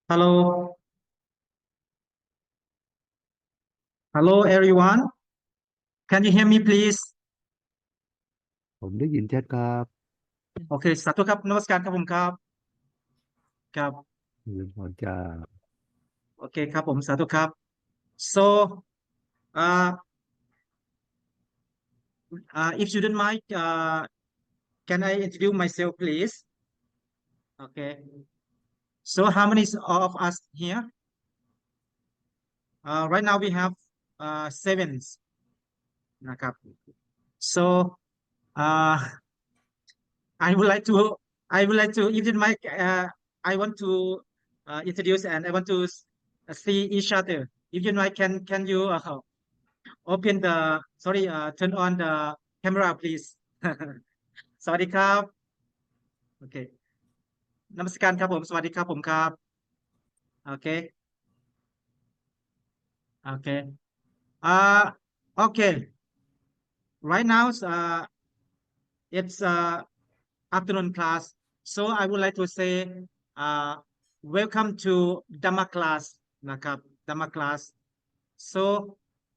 Hello, hello everyone. Can you hear me, please? ผมได้ยินชัดครับ โอเคสาธุครับนมัสการครับผมครับครับพรจะโอเคครับผมสาธุครับ so uh, if you don't mind can I introduce myself please? Okay, so how many of us here? Right now we have seven นะครับ so uh, I would like to if you don't mind I want to introduce and I want to see each other. If you don't mind, can you open the sorry turn on the camera please สวัสดีครับโอเคนมัสการครับผมสวัสดีครับผมครับโอเคโอเคuh okay right now it's afternoon class so I would like to say uh welcome to Dhamma class นะครับ Dhamma class so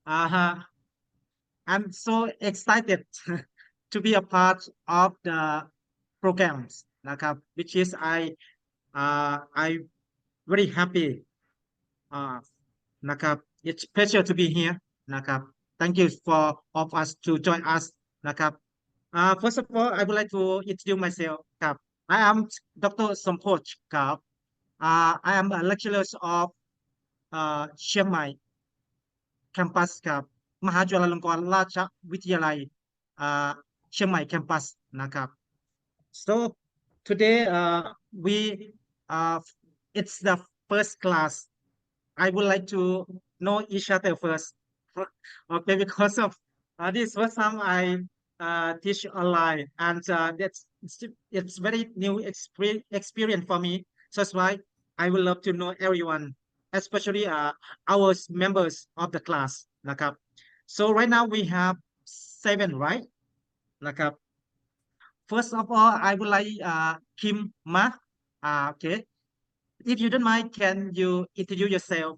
uh I'm so excited to be a part of the programs นะครับ which is I very happyนะครับ it's pleasure to be here นะครับ thank you for of us to join us นะครับ first of all I would like to introduce myself ครับ I am Dr. Sompoch ครับ I am a lecturer of เชียงใหม่ แคมปัสครับมหาจุฬาลงกรณราชวิทยาลัยอ่าเชียงใหม่แคมปัสนะครับ so today we uh, it's the first class I would like to know each other first okay because of this first time I teach online and it's very new experience for me so that's why I would love to know everyone especially our members of the class นะครับ so right now we have seven right นะครับ first of all I would like Kim Ma okay if you don't mind can you introduce yourself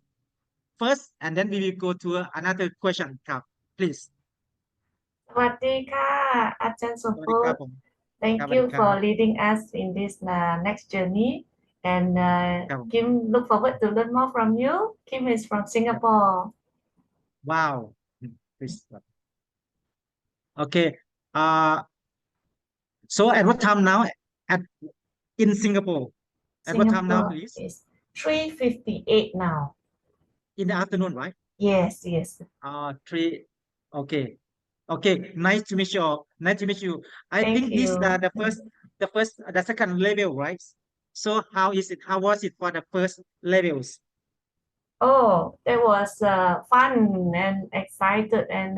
first and then we will go to another question ครับ please สวัสดีค่ะอาจารย์สม สวัส ภ ดีครับ พ ผม Thank ครับสวัส you ดีครั for บ leading us in this next journey and ครับผม Kim look forward to learn more from you. Kim is from ครับ Singapore. wow please okay uh so at what time now at in Singapore at what time now Singapore please is 3:58 now. in the afternoon right Yes, yes. three okay okay nice to meet you all. Nice to meet you I Thank think this you. the second level right so how is it how was it for the first levels Oh, that was fun and excited and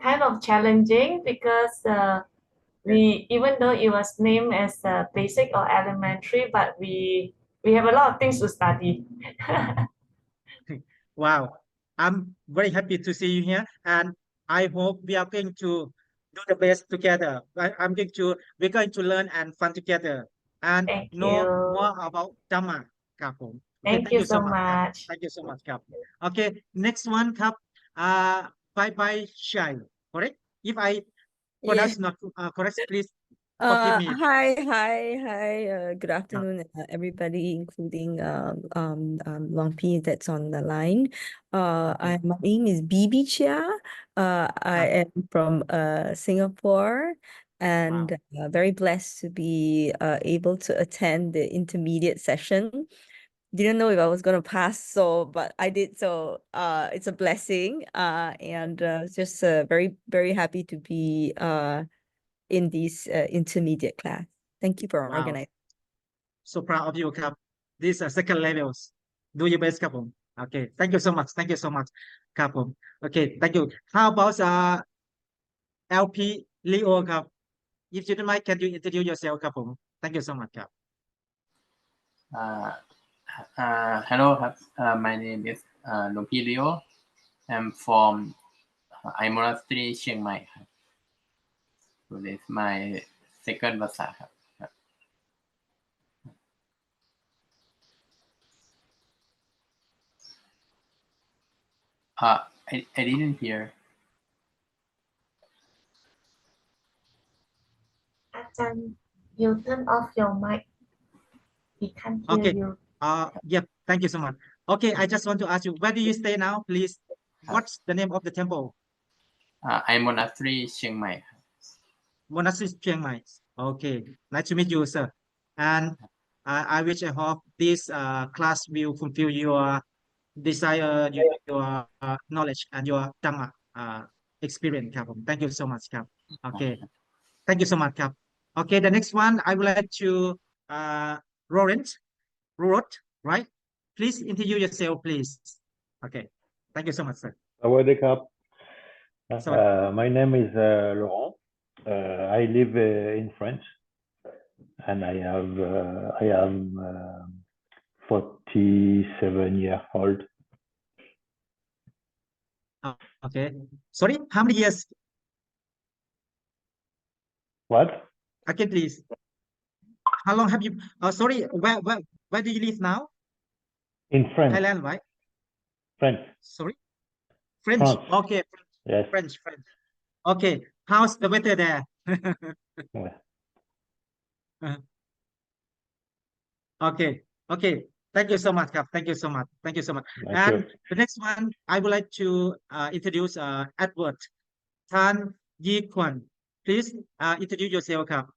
kind of challenging because we even though it was named as basic or elementary, but we have a lot of things to study. wow I'm very happy to see you here and I hope we are going to do the best together we're going to learn and fun together and Thank know you. more about Dhamma ครับผม okay Thank thank you you so so much ครับ much. thank you so much ครับ okay next one ครับbye bye shy correct if I Yeah. pronounce not correct please forgive me Hi. Good afternoon, everybody, including Long P that's on the line. okay My name is Bibi Chia. I am from Singapore, and wow very blessed to be able to attend the intermediate session. Didn't know if I was gonna pass, but I did. So it's a blessing. And just very happy to be in this intermediate class. Thank you for wow organizing. so proud of you ครับ these are second levels do your best ครับผม okay thank you so much ครับผม okay thank you how about LP Leo ครับ if you don't mind can you introduce yourself ครับผม thank you so much ครับ Hello ครับ my name is หลวงพี่ Leo I'm from I Monastery เชียงใหม่ครับ so this is my second ภาษาครับ I didn't hear. Achan, you turn off your mic. We can't hear Okay. you. Yep. Thank you so much. Okay, I just want to ask you, where do you stay now, please? What's the name of the temple? I Monastery Chiang Mai. Monastery Chiang Mai. Okay, nice to meet you, sir. And I wish I hope this class will fulfill your desire, your knowledge and your Dhamma experience ครับผม Thank you so much ครับ Okay, thank you so much ครับ Okay, the next one I would like to uh, Laurent, right? Please introduce yourself, please. Okay, thank you so much, sir. Sawadee-krap. So, My name is Laurent. I live in France, and I am 47 years old. okay. Sorry, how many years? What? Again, please. How long have you? Sorry, where do you live now? In France. Thailand, right? France. Sorry, French. France. Okay, Yes. French. Okay, how's the weather there? Yeah. Okay, okay. Thank you so much, Kap. Thank you so much. Thank you so much. Thank And you. the next one, I would like to introduce Edward Tan Yi Kwan. Please introduce yourself, Kap.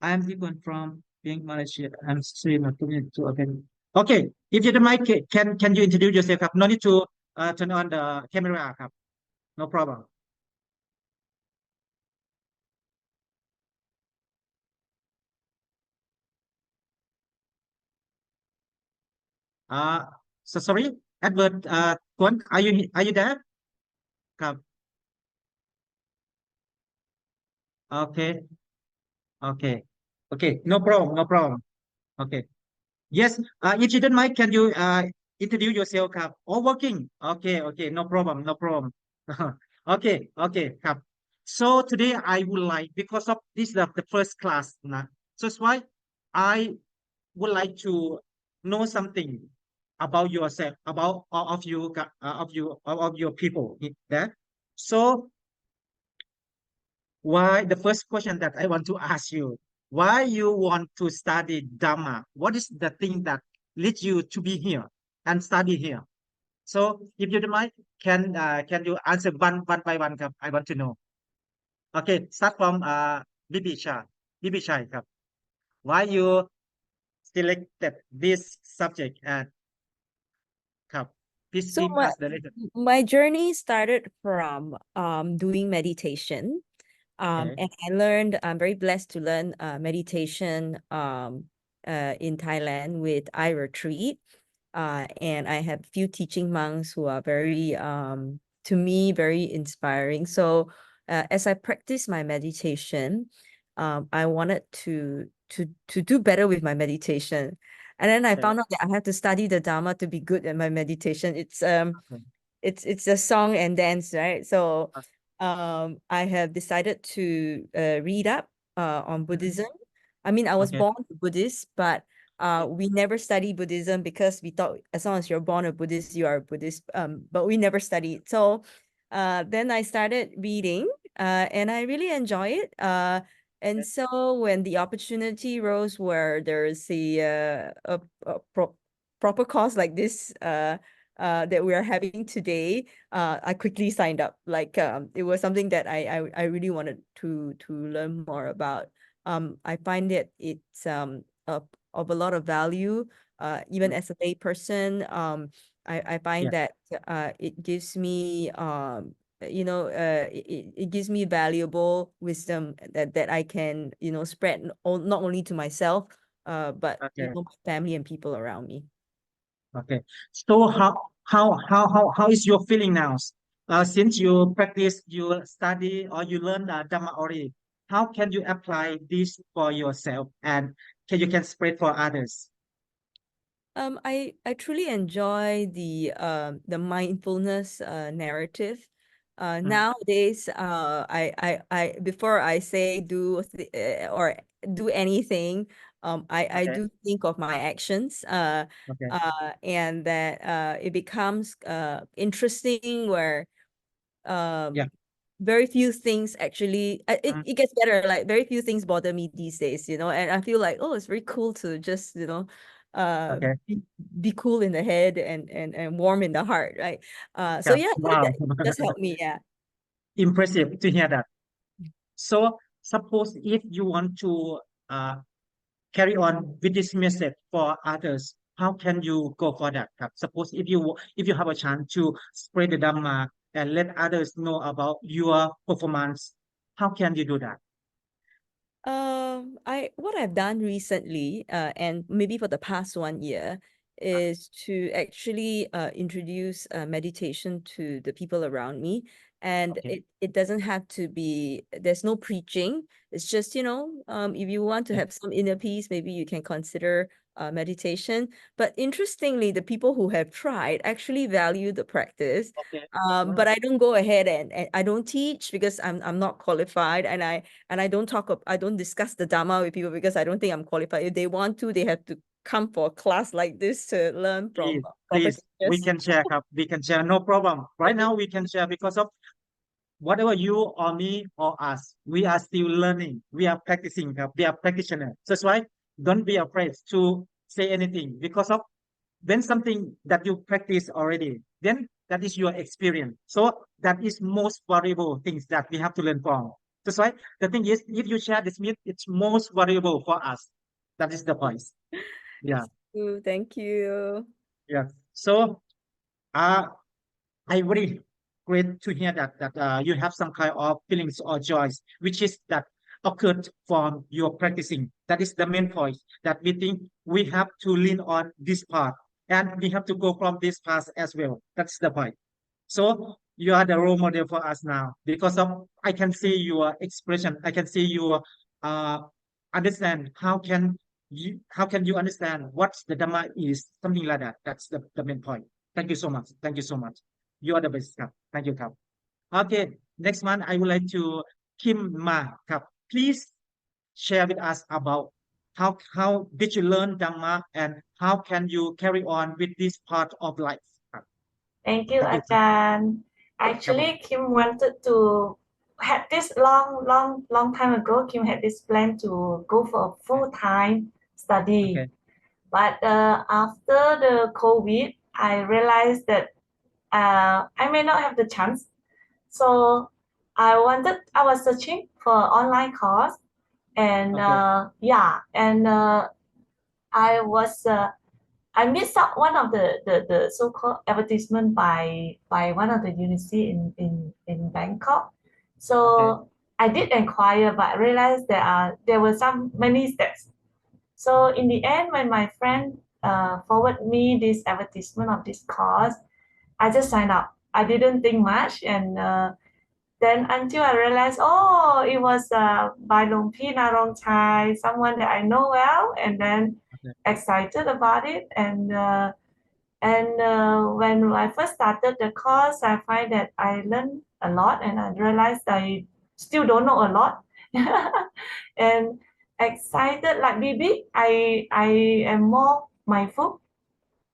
I am Yi Kwan from Penang, Malaysia. I'm still not coming to again. Okay, if you don't mind, can you introduce yourself, Kap? No need to turn on the camera, Kap. No problem. So sorry, Edward Kwan, are you there? Kap. Okay, okay, no problem, no problem. Okay. Yes, if you don't mind, can you introduce yourself, Kap? Or working? Okay, no problem, no problem. Okay, Kap. So today I would like, because of this the first class, so that's why I would like to know something about yourself, about all of you, of your people there. So why the first question that I want to ask you, why you want to study Dhamma? What is the thing that leads you to be here and study here? So if you don't mind, can you answer one by one? Kap? I want to know. Okay, start from Bibi Shah. Bibi Shah, Kap. Why you selected this subject and Kap? Please So give us the reason. my journey started from doing meditation. Okay. And I learned, I'm very blessed to learn meditation in Thailand with iRetreat. And I have few teaching monks who are very, to me, very inspiring. So as I practice my meditation, I wanted to do better with my meditation. And then I Okay. found out that I have to study the Dhamma to be good at my meditation. It's Okay. it's a song and dance, right? So Okay. I have decided to read up on Buddhism. I mean, I was Okay. born a Buddhist, but we never studied Buddhism because we thought as long as you're born a Buddhist, you are a Buddhist. But we never studied. So then I started reading and I really enjoy it. And so when the opportunity rose where there's a proper course like this that we are having today, I quickly signed up. Like it was something that I really wanted to learn more about. I find that it's of a lot of value. Even as a lay person, I find Yeah. that it gives me it gives me valuable wisdom that I can spread not only to myself but Okay. my family and people around me. Okay. So how is your feeling now? Since you practice, you study, or you learn Dhamma already, how can you apply this for yourself and can spread for others? I truly enjoy the mindfulness narrative. Nowadays, I before I say or do anything, I Okay. do think of my actions, Okay. and that it becomes interesting where Yeah. very few things actually it gets better. Like very few things bother me these days, you know, and I feel like, oh, it's very cool to just, you know, Okay. be cool in the head and warm in the heart, right? So Yeah. yeah, I Wow. think that does help me. Yeah. Impressive to hear that. So suppose if you want to carry on with this message for others, how can you go for that? Suppose if you have a chance to spread the Dhamma and let others know about your performance, how can you do that? What I've done recently, and maybe for the past 1 year, is to actually introduce meditation to the people around me. And Okay. it doesn't have to be, there's no preaching. It's just, you know, if you want to Yeah. have some inner peace, maybe you can consider meditation. But interestingly, the people who have tried actually value the practice. Okay. But I don't go ahead and I don't teach because I'm not qualified, and I don't I don't discuss the Dhamma with people because I don't think I'm qualified. If they want to, they have to come for a class like this to learn from proper Please, we teachers. can share, we can share, no problem. Right now we can share because of whatever you or me or us, we are still learning. We are practicing, we are practitioners. So that's why don't be afraid to say anything because of when something that you practice already, then that is your experience. So that is most valuable things that we have to learn from. That's why the thing is, if you share this myth, it's most valuable for us. That is the point. Yeah, Ooh, thank you. yeah. So, I very great to hear that you have some kind of feelings or joys, which is that occurred from your practicing. That is the main point that we think we have to lean on this path, and we have to go from this path as well. That's the point. So you are the role model for us now because of I can see your expression. I can see your uh understand how can you understand what the Dhamma is, something like that. That's the main point. Thank you so much. Thank you so much. You are the best. Thank you. Okay, next one I would like to Kim Ma. Please share with us about how did you learn Dhamma and how can you carry on with this part of life? Thank you, Thank you. Ajahn. Actually, Kim wanted to had this long time ago. Kim had this plan to go for a full-time study, Okay. but after the COVID, I realized that I may not have the chance. So I was searching for online course, and Okay. I missed out one of the so-called advertisement by one of the university in Bangkok. So Okay. I did inquire, but realized there were many steps. So in the end, when my friend forwarded me this advertisement of this course, I just signed up. I didn't think much, and then until I realized, oh, it was by Long Pi Narong Chai, someone that I know well, and then Okay. excited about it. And when I first started the course, I find that I learned a lot, and I realized I still don't know a lot. And excited like Bibi, I am more mindful,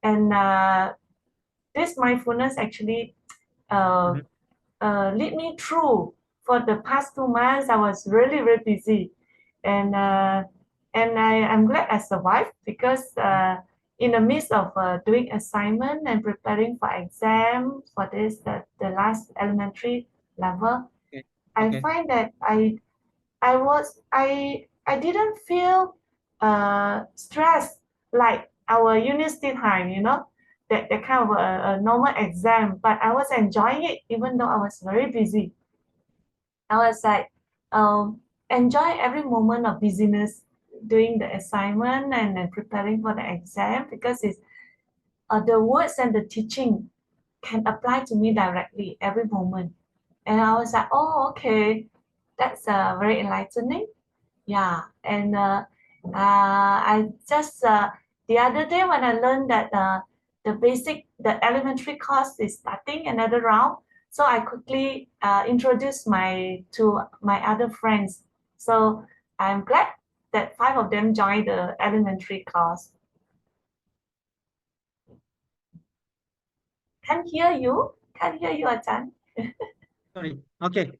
and this mindfulness actually uh, Mhm. lead me through. For the past 2 months, I was really busy, and I'm glad I survived because in the midst of doing assignment and preparing for exam for the last elementary level, Okay. I Okay. find that I didn't feel stressed like our university time, that kind of a normal exam, but I was enjoying it even though I was very busy. I was like enjoy every moment of busyness doing the assignment and then preparing for the exam because it's the words and the teaching can apply to me directly every moment. And I was like, oh, okay, that's very enlightening. Yeah, and I just the other day when I learned that the elementary course is starting another round, so I quickly introduced to my other friends. So I'm glad that 5 of them joined the elementary class. Can't hear you, Ajahn. Sorry. Okay.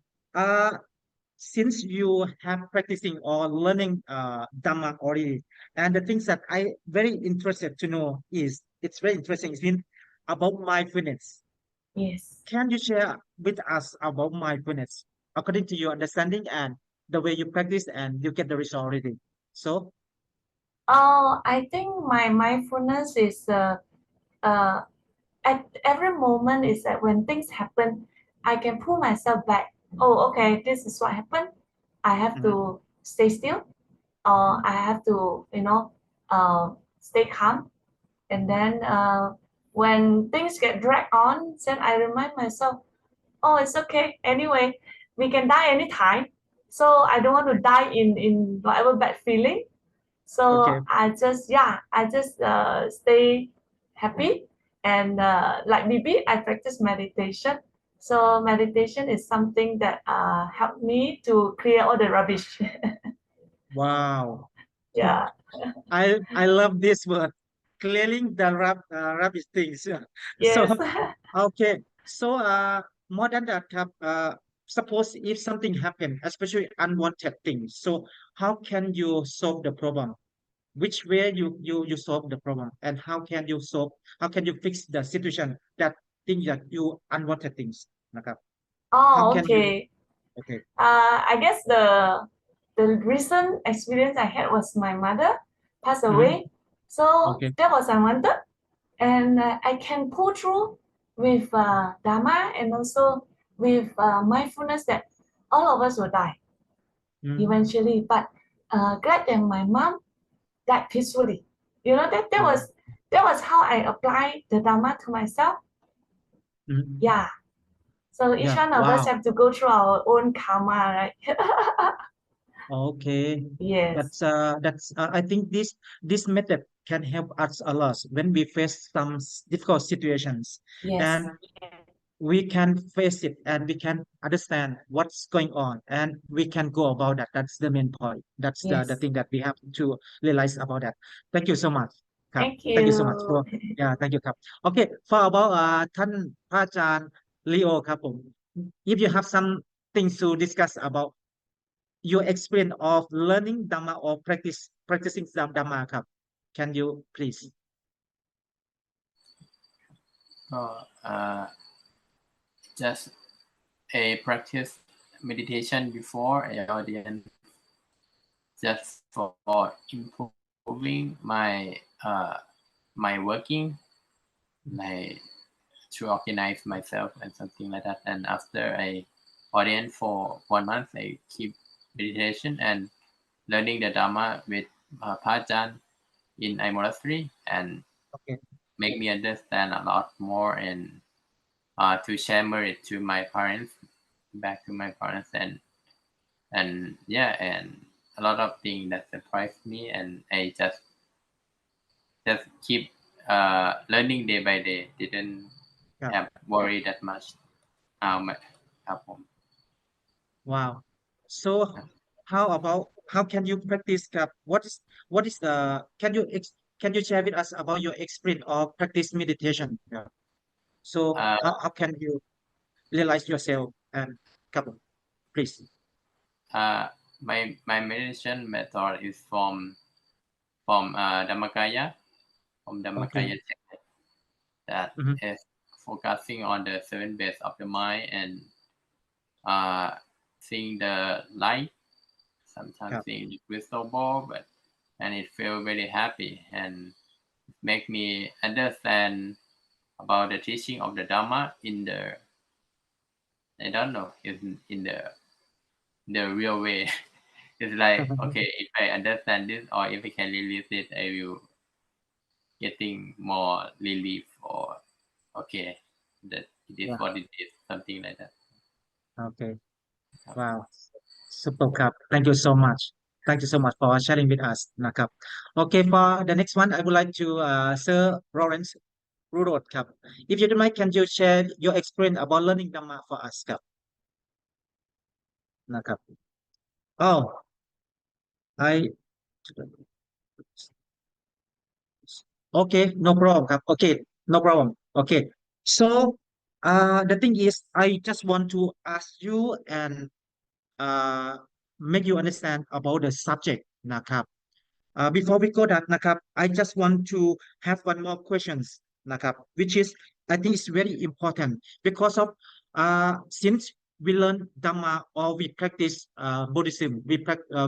Since you have practicing or learning Dhamma already, and the things that I very interested to know is it's very interesting. It's been about mindfulness. Yes. Can you share with us about mindfulness according to your understanding and the way you practice and you get the result already? So, I think my mindfulness is at every moment is that when things happen, I can pull myself back. Oh, okay, this is what happened. I have to stay still, or I have to, stay calm. And then when things get dragged on, then I remind myself, oh, it's okay. Anyway, we can die anytime. So I don't want to die in whatever bad feeling. So okay. I just stay happy, and like maybe I practice meditation. So meditation is something that helped me to clear all the rubbish. Wow. Yeah. I love this word, clearing the rubbish things. So, Yes. okay. So, more than that, suppose if something happen, especially unwanted things, so how can you solve the problem? Which way you solve the problem, and how can you fix the situation that thing that you unwanted things? Nakap. How Oh, can you? okay. Okay. I guess the recent experience I had was my mother passed away. So Okay. that was unwanted, and I can pull through with Dhamma and also with mindfulness that all of us will die eventually. But glad that my mom died peacefully. You know Wow. that was how I apply the Dhamma to myself. Yeah. So each Yeah. one of us Wow. have to go through our own karma, right? Okay. Yes. That's I think this method can help us a lot when we face some difficult situations, Yes. and we can face it and we can understand what's going on and we can go about that. That's the main point. That's the Yes. thing that we have to realize about that. Thank you so much. ครับ Thank Thank you so much for you. yeah thank you ครับ Okay, for about ท่านพระอาจารย์ Leo ครับผม if you have some things to discuss about your experience of learning Dhamma or practicing Dhamma ครับ can you please just a practice meditation before a audience just for improving my working, like to organize myself and something like that. And after I audience for 1 month, I keep meditation and learning the Dhamma with Pajan in I monastery, and okay make me understand a lot more, and to share merit to my parents, back to my parents, and yeah, and a lot of things that surprised me, and I just keep learning day by day. Didn't ครับ have worry that much. ครับผม Wow. So how about how can you practice ครับ what is the can you share with us about your experience of practice meditation ครับ So how can you realize yourself and ครับผม please my meditation method is from Dhammakaya, from okay Dhammakaya technique, that is focusing on the 7 base of the mind, and seeing the light, sometimes ครับ seeing the crystal ball, and it feel very happy and make me understand about the teaching of the Dhamma in the, I don't know, in the real way. It's like, okay, if I understand this or if I can release it, I will getting more relief, or okay, that it is yeah what it is, something like that. okay wow super ครับ thank you so much for sharing with us นะครับ Okay, for the next one I would like to Sir Lawrence Rudolph ครับ if you don't mind can you share your experience about learning Dhamma for us ครับ นะครับ Oh I Okay, no problem ครับ Okay, no problem. Okay. So, the thing is, I just want to ask you and make you understand about the subject นะครับ before we go that นะครับ I just want to have one more questions นะครับ which is I think it's very important because of since we learn Dhamma or we practice Buddhism,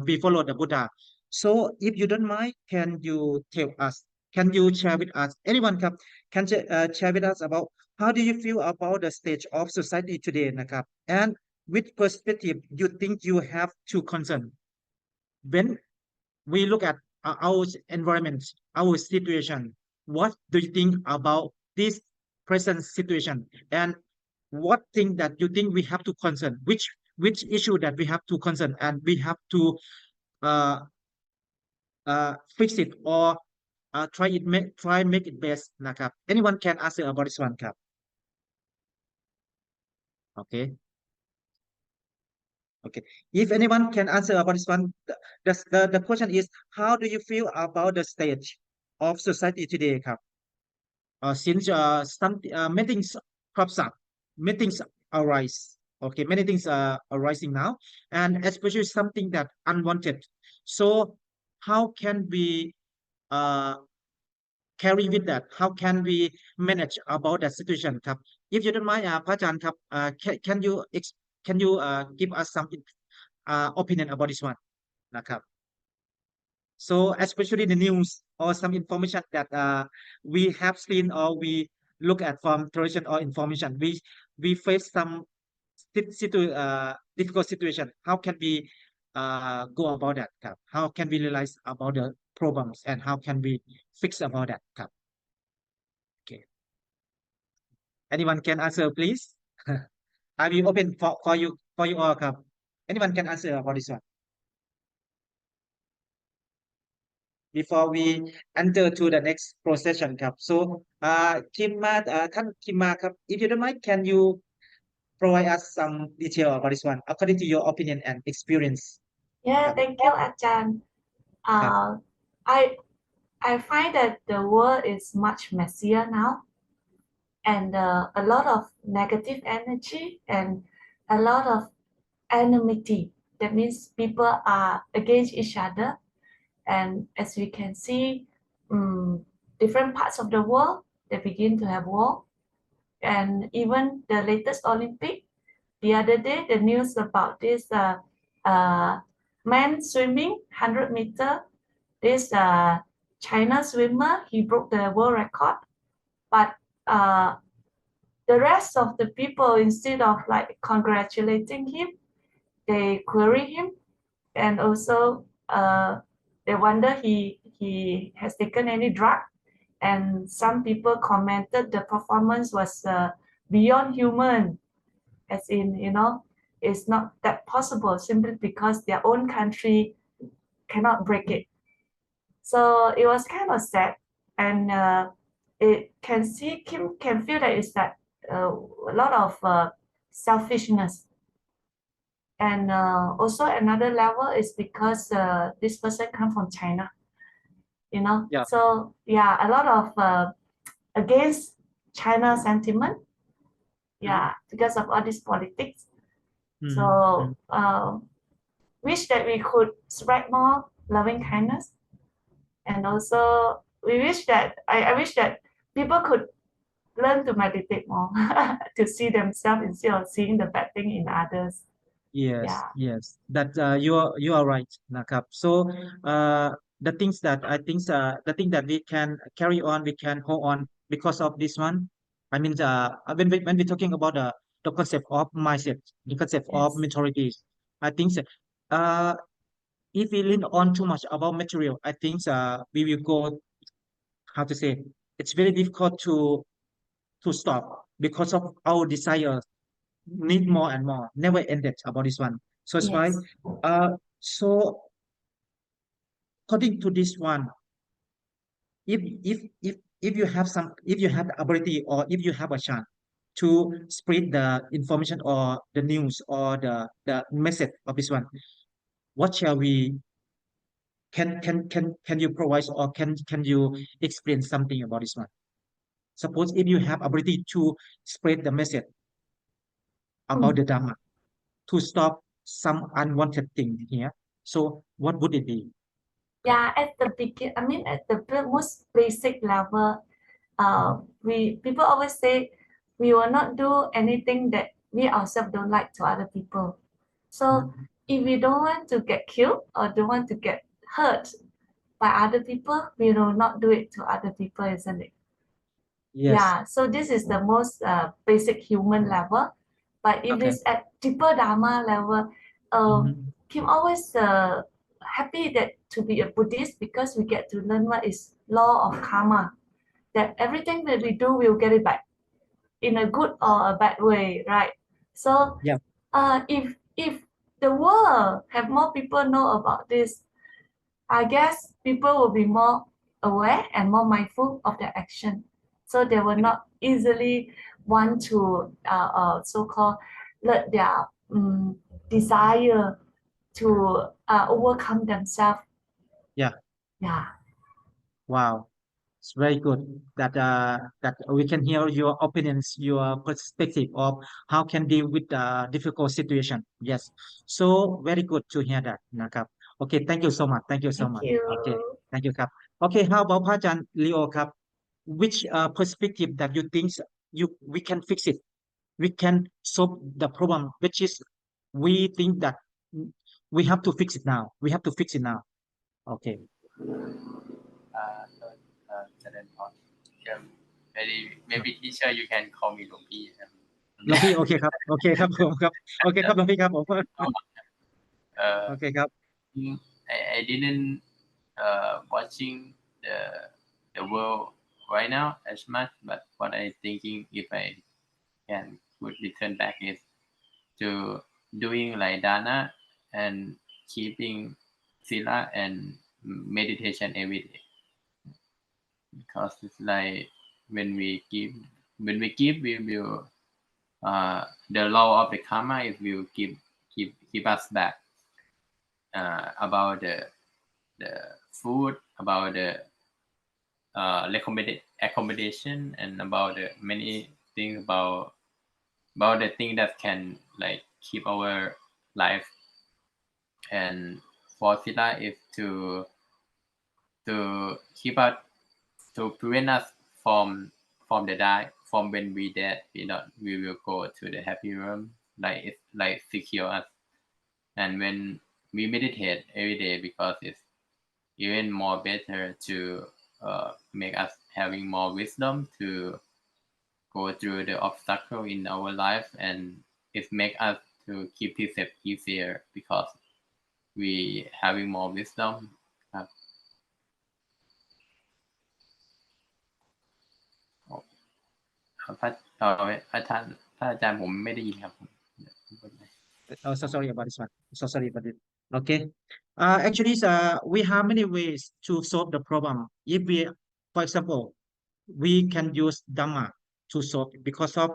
we follow the Buddha. So if you don't mind, can you tell us? Can you share with us? Anyone ครับ can share with us about how do you feel about the stage of society today นะครับ and which perspective you think you have to concern when we look at our environment, our situation. What do you think about this present situation, and what thing that you think we have to concern? Which issue that we have to concern, and we have to uh, fix it or try make it best นะครับ Anyone can answer about this one ครับ Okay. Okay. If anyone can answer about this one, the question is, how do you feel about the stage of society today ครับ since many things crops up, many things arise. Okay, many things are arising now, and especially something that unwanted. So, how can we uh, carry with that? How can we manage about that situation ครับ If you don't mind พระอาจารย์ครับ can you give us some opinion about this one นะครับ So especially the news or some information that we have seen or we look at from television or information, we face some difficult situation. How can we go about that ครับ How can we realize about the problems and how can we fix about that ครับ Okay. Anyone can answer, please? I will open for you all ครับ Anyone can answer about this one before we enter to the next procession ครับ So คิมมาท่านคิมมาครับ If you don't mind, can you provide us some detail about this one according to your opinion and experience? Yeah,ครับ thank you, Achan. ครับ I find that the world is much messier now, and a lot of negative energy and a lot of enmity. That means people are against each other, and as we can see, different parts of the world they begin to have war, and even the latest Olympic. The other day, the news about this man swimming 100 meter. This China swimmer, he broke the world record, but the rest of the people, instead of like congratulating him, they query him, and also they wonder he has taken any drug, and some people commented the performance was beyond human, as in, it's not that possible simply because their own country cannot break it. So it was kind of sad, and it can feel that it's that a lot of selfishness. And also another level is because this person come from China, Yeah. So yeah, a lot of against China sentiment, yeah, because of all this politics. So wish that we could spread more loving kindness, and also we wish that I wish that people could learn to meditate more to see themselves instead of seeing the bad thing in others. Yes, Yeah. yes, that you are right นะครับ So the things that I think the thing that we can carry on, we can hold on because of this one. I mean, when we're talking about the concept of mindset, the concept of Yes. mentalities, I think if we lean on too much about material, I think we will go, how to say, it's very difficult to stop because of our desire need more and more, never ended about this one. So it's why, Yes. so according to this one, if you have if you have the ability or if you have a chance to spread the information or the news or the message of this one, what shall we Can you provide or can you explain something about this one? Suppose if you have ability to spread the message about the Dhamma to stop some unwanted thing here, so what would it be? Yeah, at the I mean, at the most basic level, people always say we will not do anything that we ourselves don't like to other people. So if we don't want to get killed or don't want to get hurt by other people, we will not do it to other people, isn't it? Yes. Yeah, so this is the most basic human level. But if Okay. it's at deeper Dharma level, Kim always happy that to be a Buddhist because we get to learn what is law of karma. That everything that we do, we'll get it back in a good or a bad way, right? So Yeah. If the world have more people know about this, I guess people will be more aware and more mindful of their action. So they will not easily want to so-called let their desire to overcome themselves. Yeah. Yeah. Wow. It's very good that we can hear your opinions, your perspective of how can deal with difficult situation. Yes. So very good to hear that นะครับ Okay, thank you so much. Thank you so Thank much. you. Okay, thank you ครับ Okay, how about พระอาจารย์ Leo ครับ Which perspective that you think we can fix it? We can solve the problem, which is we think that we have to fix it now. We have to fix it now. Okay. Maybe teacher you can call me หลวงพี่ หลวงพี่โอเคครับโอเคครับผมครับโอเคครับหลวงพี่ครับผมโอเคครับ I didn't watching the world right now as much, but what I thinking if I can would return back is to doing like dana and keeping sila and meditation every day, because it's like when we give we will the law of the karma it will give us back about the food, about the accommodation, and about the many things about the thing that can like keep our life. And for sila is to keep us, to prevent us from the die, from when we dead, we will go to the happy realm, like it's like secure us. And when we meditate every day, because it's even more better to make us having more wisdom to go through the obstacle in our life, and it make us to keep this easier because we having more wisdom. พระอาจารย์ผมไม่ได้ยินครับ Oh, so sorry about this one. So sorry about it. Okay. Actually, we have many ways to solve the problem. If we, for example, we can use Dhamma to solve it because of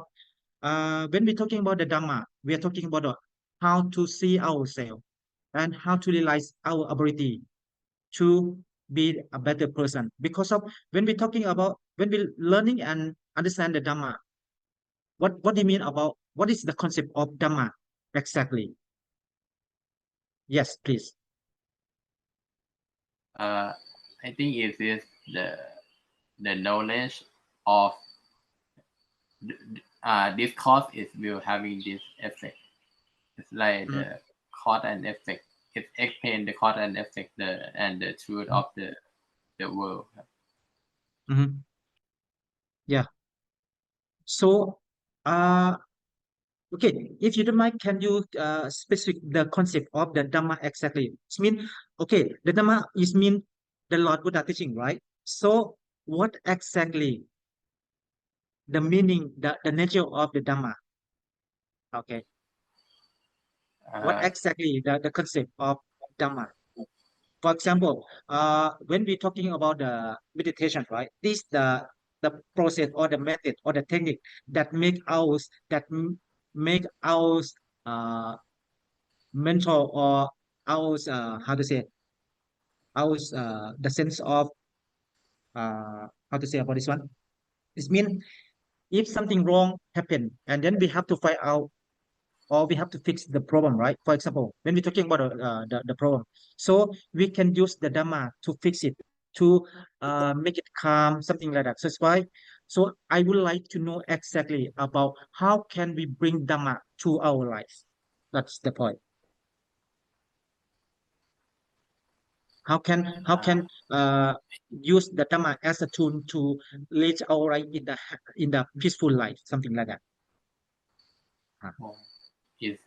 when we're talking about the Dhamma, we are talking about how to see ourselves and how to realize our ability to be a better person. Because of when we're talking about when we're learning and understand the Dhamma, what do you mean about what is the concept of Dhamma exactly? Yes, please. I think it is the knowledge of this cause is will having this effect. It's like the cause and effect. It explain the cause and effect and the truth of the world. Yeah. So, okay, if you don't mind, can you specific the concept of the Dhamma exactly? It mean, okay, the Dhamma is mean the Lord Buddha teaching, right? So, what exactly the meaning, the nature of the Dhamma? Okay. What exactly the concept of Dhamma? For example, when we're talking about the meditation, right? This the process or the method or the technique that make make us mental or our how to say our the sense of how to say about this one. It means if something wrong happen, and then we have to find out or we have to fix the problem, right? For example, when we're talking about the problem, so we can use the Dhamma to fix it, to make it calm, something like that. So that's why. So I would like to know exactly about how can we bring Dhamma to our life. That's the point. How can use the Dhamma as a tool to lead our life in the peaceful life, something like that. Is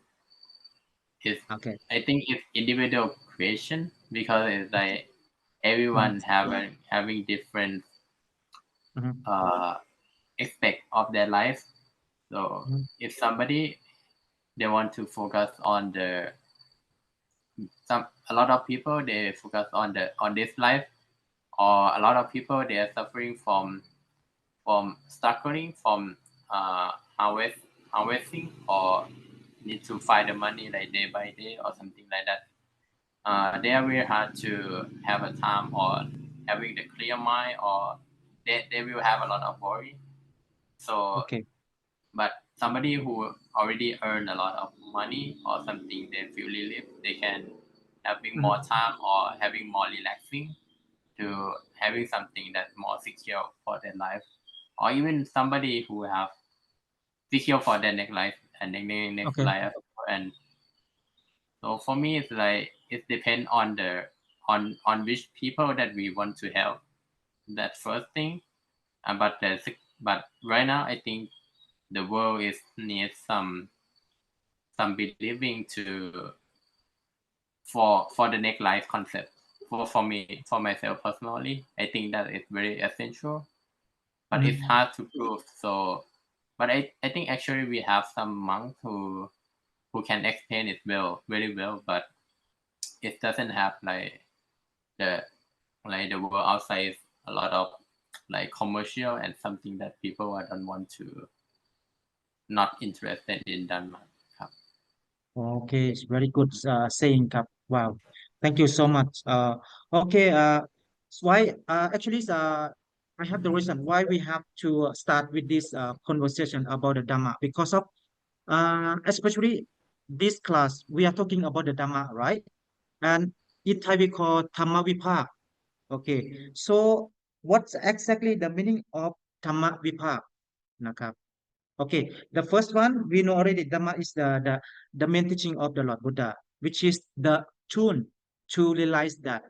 is Okay. I think it's individual question because it's like everyone having different Mhm. aspect of their life. So Mhm. if somebody they want to focus on a lot of people they focus on this life, or a lot of people they are suffering from struggling from harvesting, or need to find the money like day by day or something like that. They are very hard to have a time or having the clear mind, or they will have a lot of worry. So Okay. but somebody who already earned a lot of money or something, they feel relief, they can having more time or having more relaxing to having something that's more secure for their life, or even somebody who have secure for their next life and next Okay. life. And so for me, it's like it depends on on which people that we want to help. That first thing, but right now I think the world is needs some believing to for the next life concept. For me, for myself personally, I think that is very essential, but it's hard to prove. So, but I think actually we have some monks who can explain it very well, but it doesn't have the the world outside is a lot of like commercial and something that people don't want to not interested in Dhamma. ครับ Okay, it's very good saying, Kap. Wow, thank you so much. Okay, why actually I have the reason why we have to start with this conversation about the Dhamma because of especially this class we are talking about the Dhamma, right? And in Thai we call Dhamma Vipak. Okay, so what's exactly the meaning of Dhamma Vipak? Nakap. Okay, the first one we know already. Dhamma is the main teaching of the Lord Buddha, which is the tool to realize that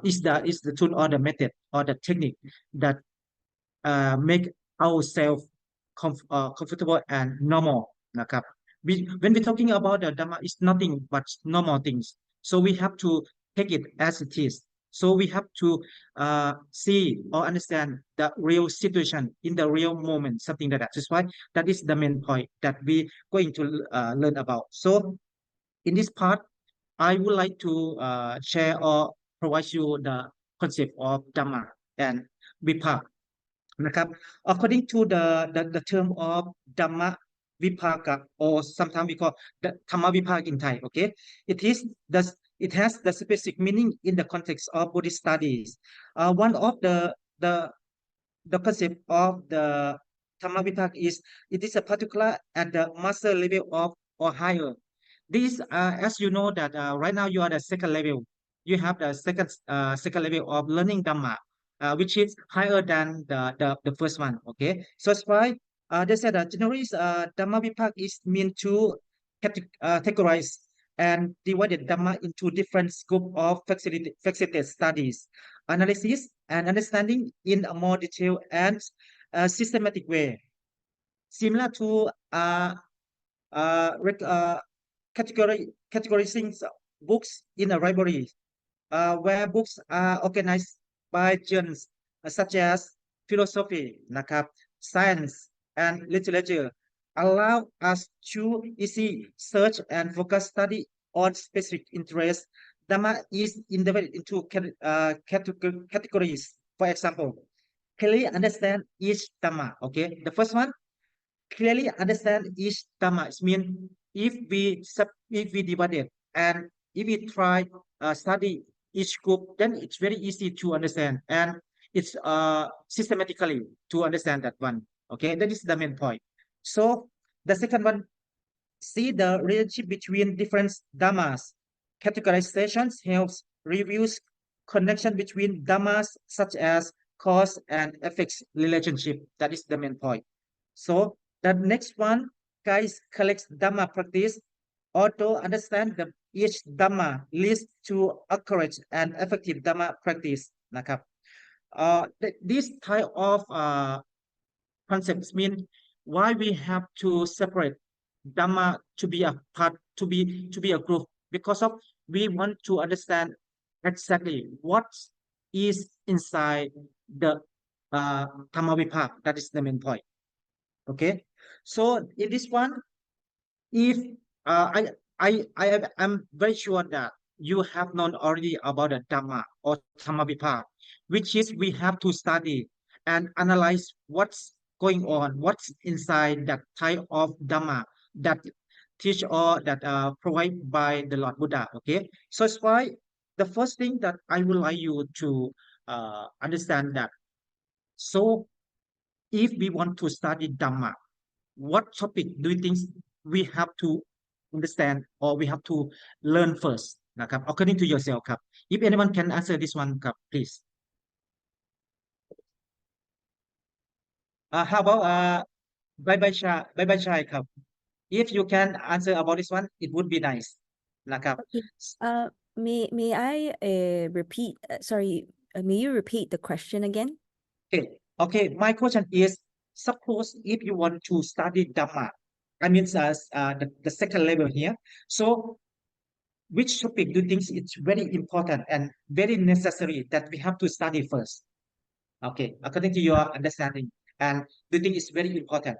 is the tool or the method or the technique that make ourselves comfortable and normal นะครับ when we're talking about the Dhamma, it's nothing but normal things. So we have to take it as it is. So we have to see or understand the real situation in the real moment, something like that. That's why that is the main point that we going to learn about. So in this part, I would like to share or provide you the concept of Dhamma and Vipak นะครับ according to the term of Dhamma Vipaka, or sometimes we call the Dhamma Vipaka in Thai. Okay, it is the it has the specific meaning in the context of Buddhist studies. One of the concept of the Dhamma Vipaka is it is a particular at the master level of or higher. This, as you know that right now you are the second level. You have the second level of learning Dhamma, which is higher than the first one. Okay, so that's why they said that generally Dhamma Vipak is meant to categorize and divided Dhamma into different scope of facilitated studies, analysis, and understanding in a more detailed and systematic way, similar to categorizing books in a library, where books are organized by genres such as philosophy, นะครับ science, and literature, allow us to easy search and focus study on specific interests. Dhamma is divided into categories. For example, clearly understand each Dhamma. Okay, the first one, clearly understand each Dhamma. It means if we divide it and if we try study each group, then it's very easy to understand and it's systematically to understand that one. Okay, that is the main point. So the second one, see the relationship between different dhammas. Categorizations helps reviews connection between dhammas such as cause and effects relationship. That is the main point. So the next one, guys, collects dhamma practice. Although understand that each dhamma leads to accurate and effective dhamma practice. นะครับ this type of concepts mean why we have to separate Dhamma to be a part, to be a group, because of we want to understand exactly what is inside the Dhamma Vipak. That is the main point. Okay, so in this one, if I'm very sure that you have known already about the Dhamma or Dhamma Vipak, which is we have to study and analyze what's going on, what's inside that type of Dhamma that teach or that provided by the Lord Buddha. Okay, so it's why the first thing that I would like you to understand that. So if we want to study Dhamma, what topic do you think we have to understand or we have to learn first นะครับ according to yourself ครับ if anyone can answer this one ครับ please how about bye bye Shai ครับ if you can answer about this one it would be nice นะครับ Okay. May I repeat? Sorry, may you repeat the question again? Okay, my question is, suppose if you want to study Dhamma, I mean the second level here, so which topic do you think it's very important and very necessary that we have to study first? Okay, according to your understanding, and do you think it's very important?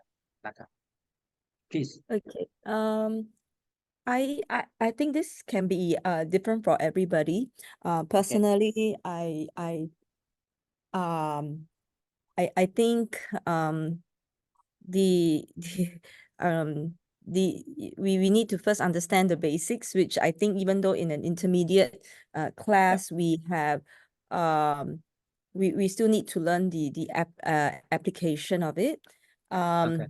Please. Okay. I think this can be different for everybody. Personally, I think we need to first understand the basics, which I think even though in an intermediate class we have we still need to learn the application of it. Okay.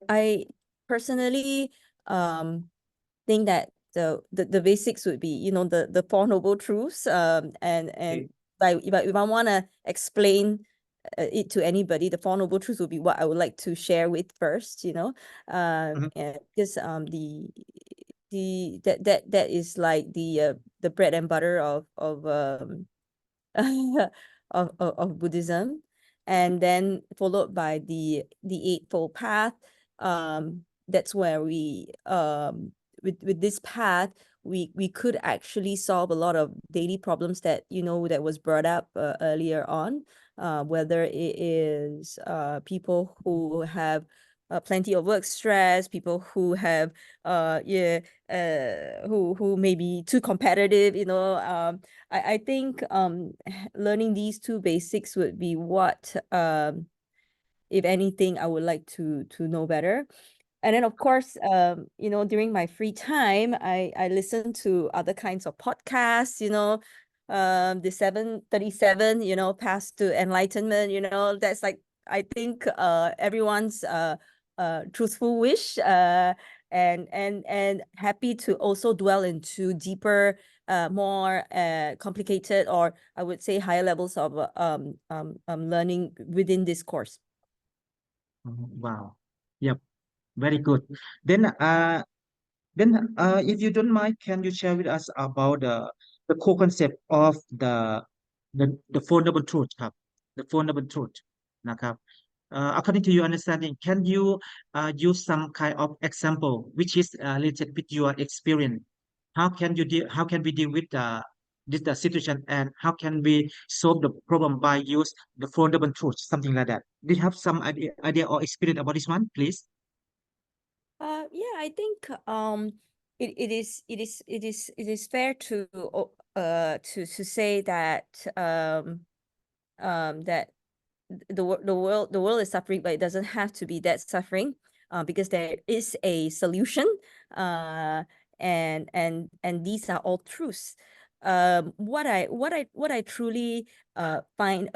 I personally think that the basics would be, you know, the Four Noble Truths, and Okay. if I want to explain it to anybody, the Four Noble Truths would be what I would like to share with first, you know, Mhm. and because that is like the bread and butter of of Buddhism, and then followed by the Eightfold Path. That's where we with this path we could actually solve a lot of daily problems that, you know, that was brought up earlier on, whether it is people who have plenty of work stress, people who have who may be too competitive, you know. I think learning these two basics would be what if anything I would like to know better. And then of course, you know, during my free time, I listen to other kinds of podcasts, you know, the 737, you know, Path to Enlightenment, you know, that's like, I think everyone's truthful wish, and happy to also dwell into deeper, more complicated, or I would say higher levels of learning within this course. Wow. Yep. Very good. Then if you don't mind, can you share with us about the core concept of the Four Noble Truth ครับ the Four Noble Truth นะครับ according to your understanding, can you use some kind of example which is related with your experience? How can we deal with this the situation, and how can we solve the problem by use the Four Noble Truths, something like that? Do you have some idea or experience about this one, please? Yeah, I think it is fair to say that that the world is suffering, but it doesn't have to be that suffering, because there is a solution, and these are all truths. What I truly find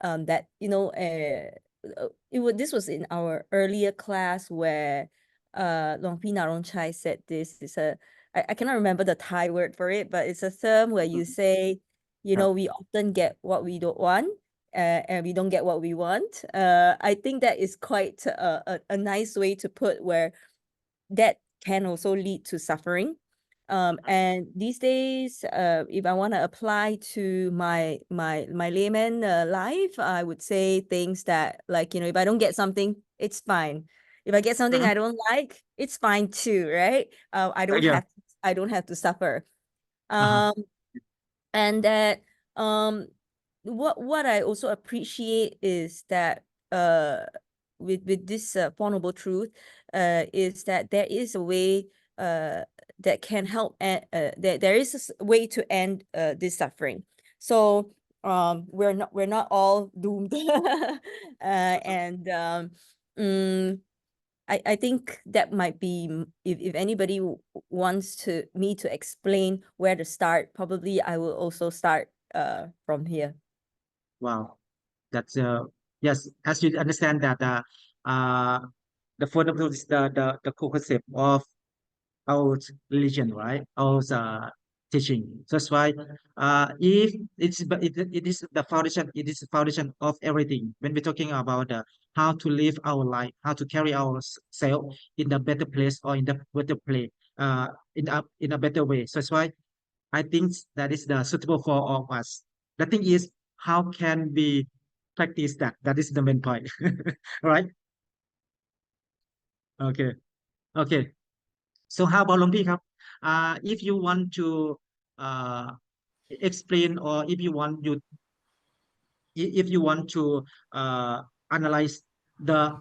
that this was in our earlier class where Longpi Narongchai said this is I cannot remember the Thai word for it, but it's a term where you say, we often get what we don't want, and we don't get what we want. I think that is quite a nice way to put where that can also lead to suffering. And these days, if I want to apply to my layman life, I would say things that like, if I don't get something, it's fine. If I get something I don't like, it's fine too, right? I don't have to suffer. And that what I also appreciate is that with this Four Noble Truth is that there is a way that can help there is a way to end this suffering. So we're not all doomed. And I think that might be, if anybody wants me to explain where to start, probably I will also start from here. Wow, that's yes. As you understand that the fundamental is the core concept of our religion, right? Our teaching. So that's why if it is the foundation, it is the foundation of everything. When we're talking about how to live our life, how to carry ourselves in a better place or in the better place, in a better way. So that's why I think that is the suitable for all of us. The thing is, how can we practice that? That is the main point, right? Okay, okay. So how about Longpi ครับ if you want to uh, explain or if you want to analyze the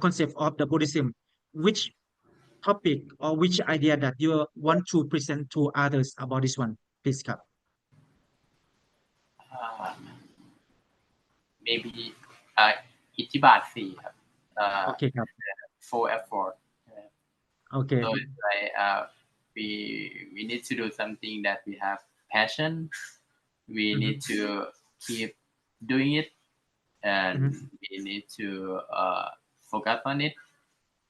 concept of the Buddhism, which topic or which idea that you want to present to others about this one, please ครับ maybe อิทธิบาท4ครับ โอเคครับ 4 effort โอเค so it's like we need to do something that we have passion, we need to keep doing it, and we need to focus on it,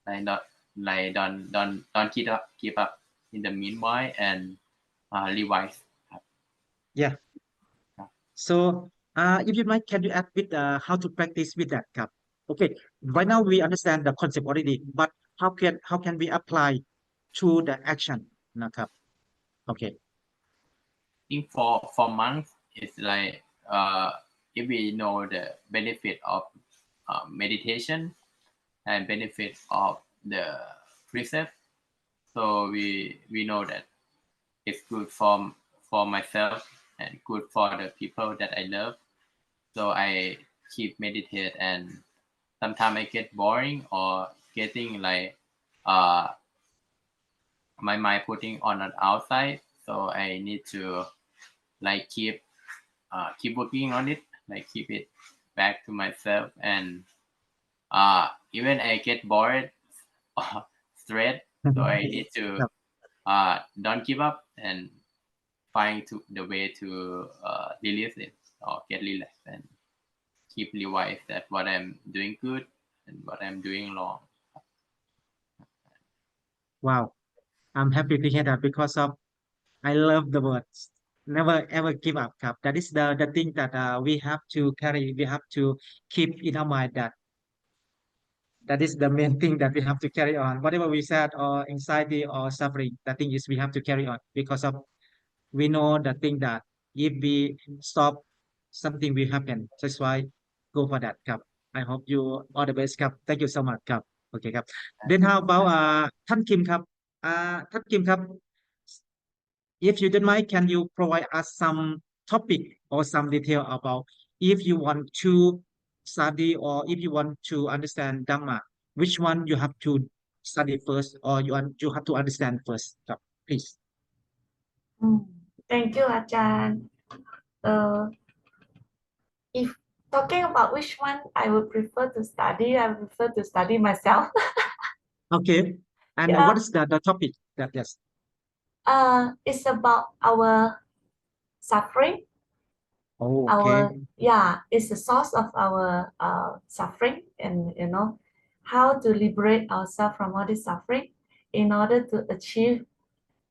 like don't keep up in the meanwhile, and revise ครับ yeah so if you might, can you add with how to practice with that ครับ okay right now we understand the concept already, but how can we apply to the action นะครับ okay I think for monks, it's like if we know the benefit of meditation and benefit of the precept, so we know that it's good for myself and good for the people that I love. So I keep meditate, and sometimes I get boring or getting like my mind putting on an outside. So I need to like keep working on it, like keep it back to myself, and even I get bored or stressed, so I need to don't give up and find the way to release it or get relaxed and keep revise that what I'm doing good and what I'm doing wrong. wow I'm happy to hear that because of I love the words never ever give up ครับ that is the thing that we have to carry, we have to keep in our mind that is the main thing that we have to carry on whatever we said or anxiety or suffering. The thing is we have to carry on because of we know the thing that if we stop something will happen. That's why go for that ครับ I hope you all the best ครับ thank you so much ครับ โอเคครับ then how about ท่านคิมครับท่านคิมครับ if you don't mind, can you provide us some topic or some detail about if you want to study or if you want to understand Dhamma, which one you have to study first or you have to understand first? Please. Thank you, Ajahn. If talking about which one I would prefer to study, I prefer to study myself. Okay. And what is the topic that yes? It's about our suffering. Oh, okay. It's the source of our suffering, and how to liberate ourselves from all this suffering in order to achieve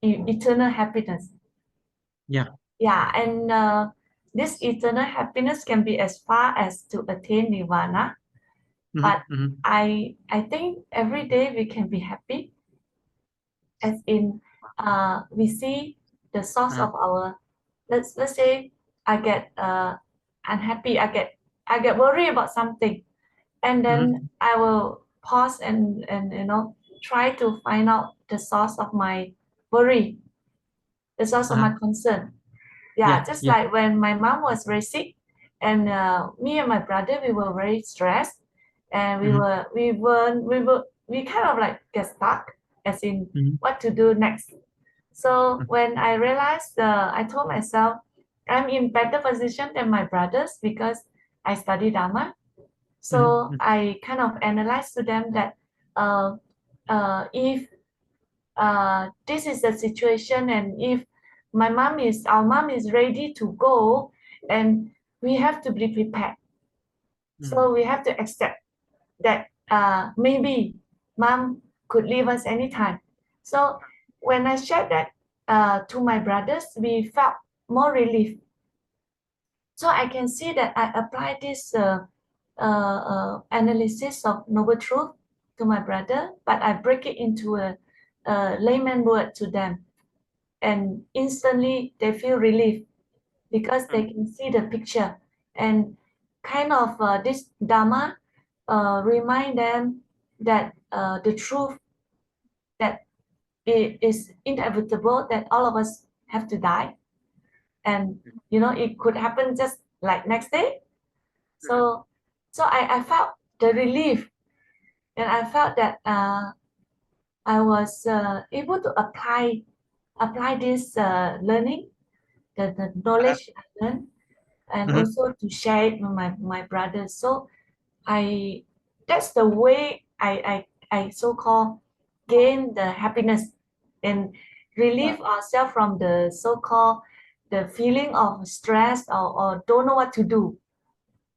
eternal happiness. Yeah. And this eternal happiness can be as far as to attain nirvana, but I think every day we can be happy, as in we see the source of our, let's say I get unhappy, I get worried about something, and then I will pause and try to find out the source of my worry, the source of my concern. Just like when my mom was very sick, and me and my brother, we were very stressed, and we kind of like get stuck, as in what to do next. So when I realized, I told myself I'm in better position than my brothers because I study Dhamma. So I kind of analyzed to them that if this is the situation, and if our mom is ready to go, and we have to be prepared. So we have to accept that maybe mom could leave us anytime. So when I shared that to my brothers, we felt more relief. So I can see that I apply this analysis of noble truth to my brother, but I break it into a layman word to them, and instantly they feel relief because they can see the picture, and kind of this Dhamma remind them that the truth, that it is inevitable, that all of us have to die, and it could happen just like next day. So I felt the relief, and I felt that I was able to apply this learning, the knowledge I learned, and also to share it with my brothers. So that's the way I so-called gain the happiness and relieve ourselves from the so-called the feeling of stress, or don't know what to do.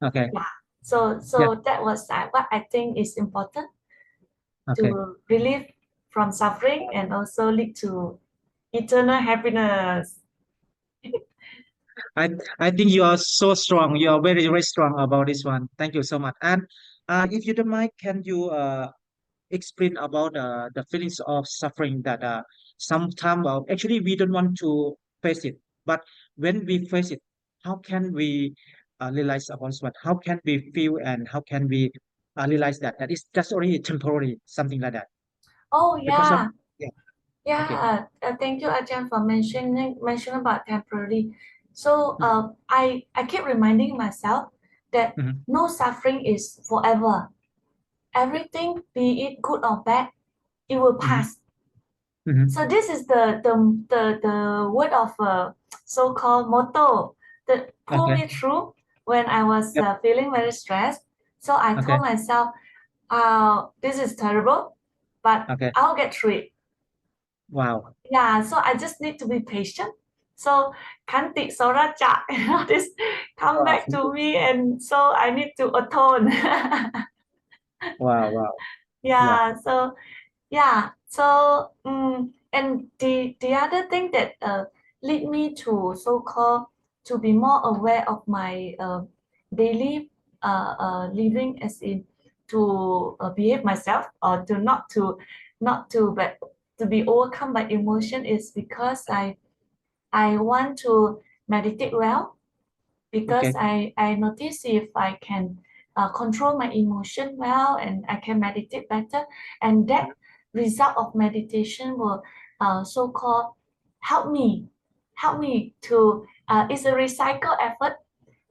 Okay. So that was what I think is important to relieve from suffering and also lead to eternal happiness. I think you are so strong. You are very, very strong about this one. Thank you so much. And if you don't mind, can you explain about the feelings of suffering that sometimes actually we don't want to face it, but when we face it, how can we realize about this one? How can we feel, and how can we realize that is just only temporary, something like that? Oh Because of thank you, Ajahn, for mentioning about temporary. So I keep reminding myself that no suffering is forever. Everything, be it good or bad, it will pass. So this is the word of so-called motto that pulled me through when I was feeling very stressed. So I told myself, this is terrible, but I'll get through it. Wow. So I just need to be patient. So Kanti Soracha, this come back to me, and so I need to atone. Wow. And the other thing that lead me to so-called to be more aware of my daily living, as in to behave myself, or to not to but to be overcome by emotion, is because I want to meditate well, because I notice if I can control my emotion well, and I can meditate better, and that result of meditation will so-called help me to it's a recycle effort,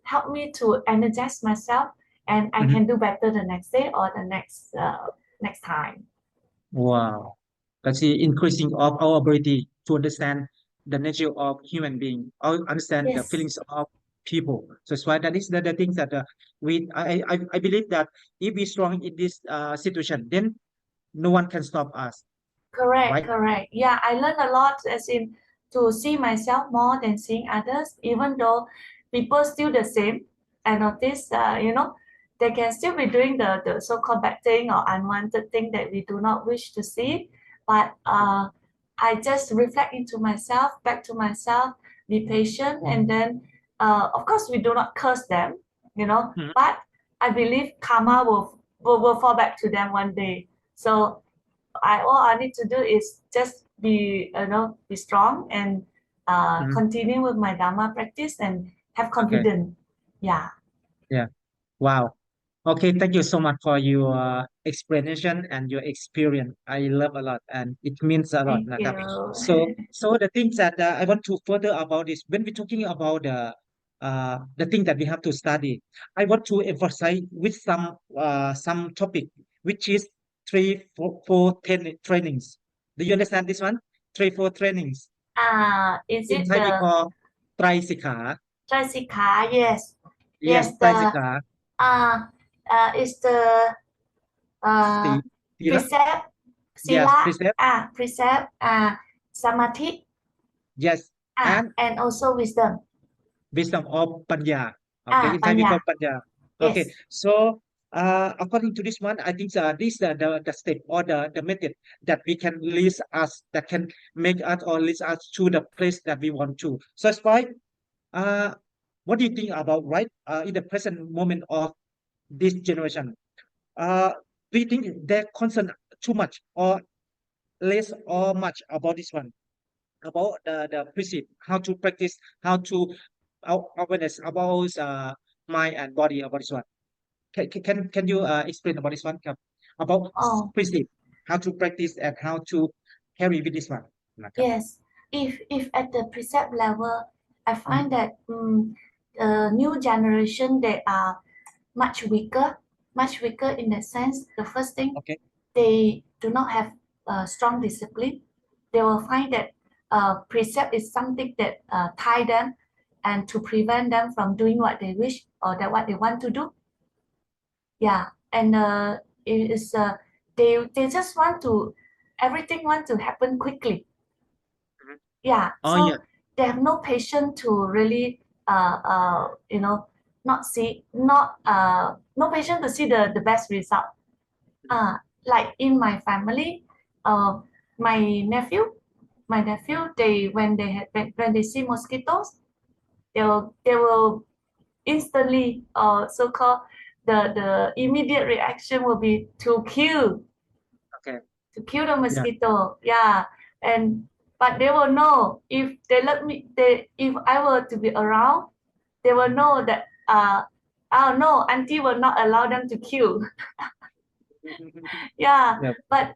help me to energize myself, and I can do better the next day or the next time. Wow. That's the increasing of our ability to understand the nature of human being, or understand the Yes. feelings of people. So that's why that is the things that I believe that if we strong in this situation, then no one can stop us. Correct, right? correct. Yeah, I learned a lot as in to see myself more than seeing others, even though people still the same. I notice, they can still be doing the so-called bad thing or unwanted thing that we do not wish to see. But I just reflect into myself, back to myself, be patient, and then, of course, we do not curse them, Mhm. but I believe karma will fall back to them one day. So all I need to do is just be be strong and Mhm. continue with my Dhamma practice and have Okay. confidence. Yeah. Yeah. Wow. Okay, thank you so much for your explanation and your experience. I love a lot and it means a lot. Thank นะครับ you. So the things that I want to further about is when we're talking about the thing that we have to study, I want to emphasize with some topic which is 3, 4, 10 trainings. Do you understand this one? 3, 4 trainings. Is In it Thai we the call ไตรสิกขา Trasika? Yes. Yes, Yes, ไตร the สิกขา is the สี ศีละ precept, Yes, sila, precept. precept, samadhi, Yes, and and also wisdom. wisdom of panya. Okay, in Thai we Panya. call panya. Okay, Yes. so according to this one, I think this the step or the method that we can lead us, that can make us or lead us to the place that we want to. So that's why, what do you think about right in the present moment of this generation? Do you think they're concerned too much or less or much about this one? About the precept, how to practice, how to awareness about mind and body about this one. Can you explain about this one? About Oh, precept, how to practice and how to carry with this one. นะครับ yes. If at the precept level, I find Mhm. that new generation they are much weaker in that sense. The first thing, Okay. they do not have strong discipline. They will find that precept is something that tie them and to prevent them from doing what they wish or that what they want to do. Yeah, and it is they just want to everything want to happen quickly. Mhm. Yeah, Oh so yeah. they have no patience to really not see not no patience to see the best result. Like in my family, uh my nephew they when they had when they see mosquitoes, they will instantly so-called the immediate reaction will be to kill Okay. the Yeah. mosquito. Yeah, and but they will know if they let me. If I were to be around, they will know that oh no, auntie will not allow them to kill. Yeah, Yeah. but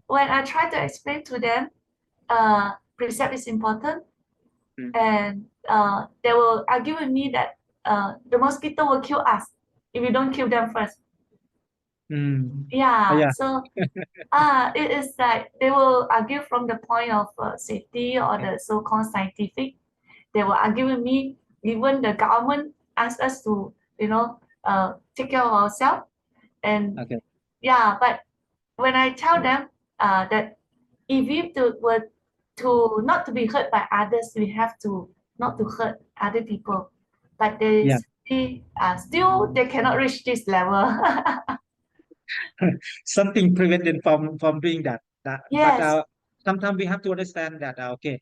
when I try to explain to them, precept is important, Mm. and they will argue with me that the mosquito will kill us if we don't kill them first. Mm. Yeah, Yeah. so it is like they will argue from the point of safety or the so-called scientific. They will argue with me. Even the government asks us to, take care of ourselves. And Okay. yeah, but when I tell them that if we were to not to be hurt by others, we have to not to hurt other people. But they Yeah. still they cannot reach this level. Something prevent them from doing that. But Yes, sometimes we have to understand that okay,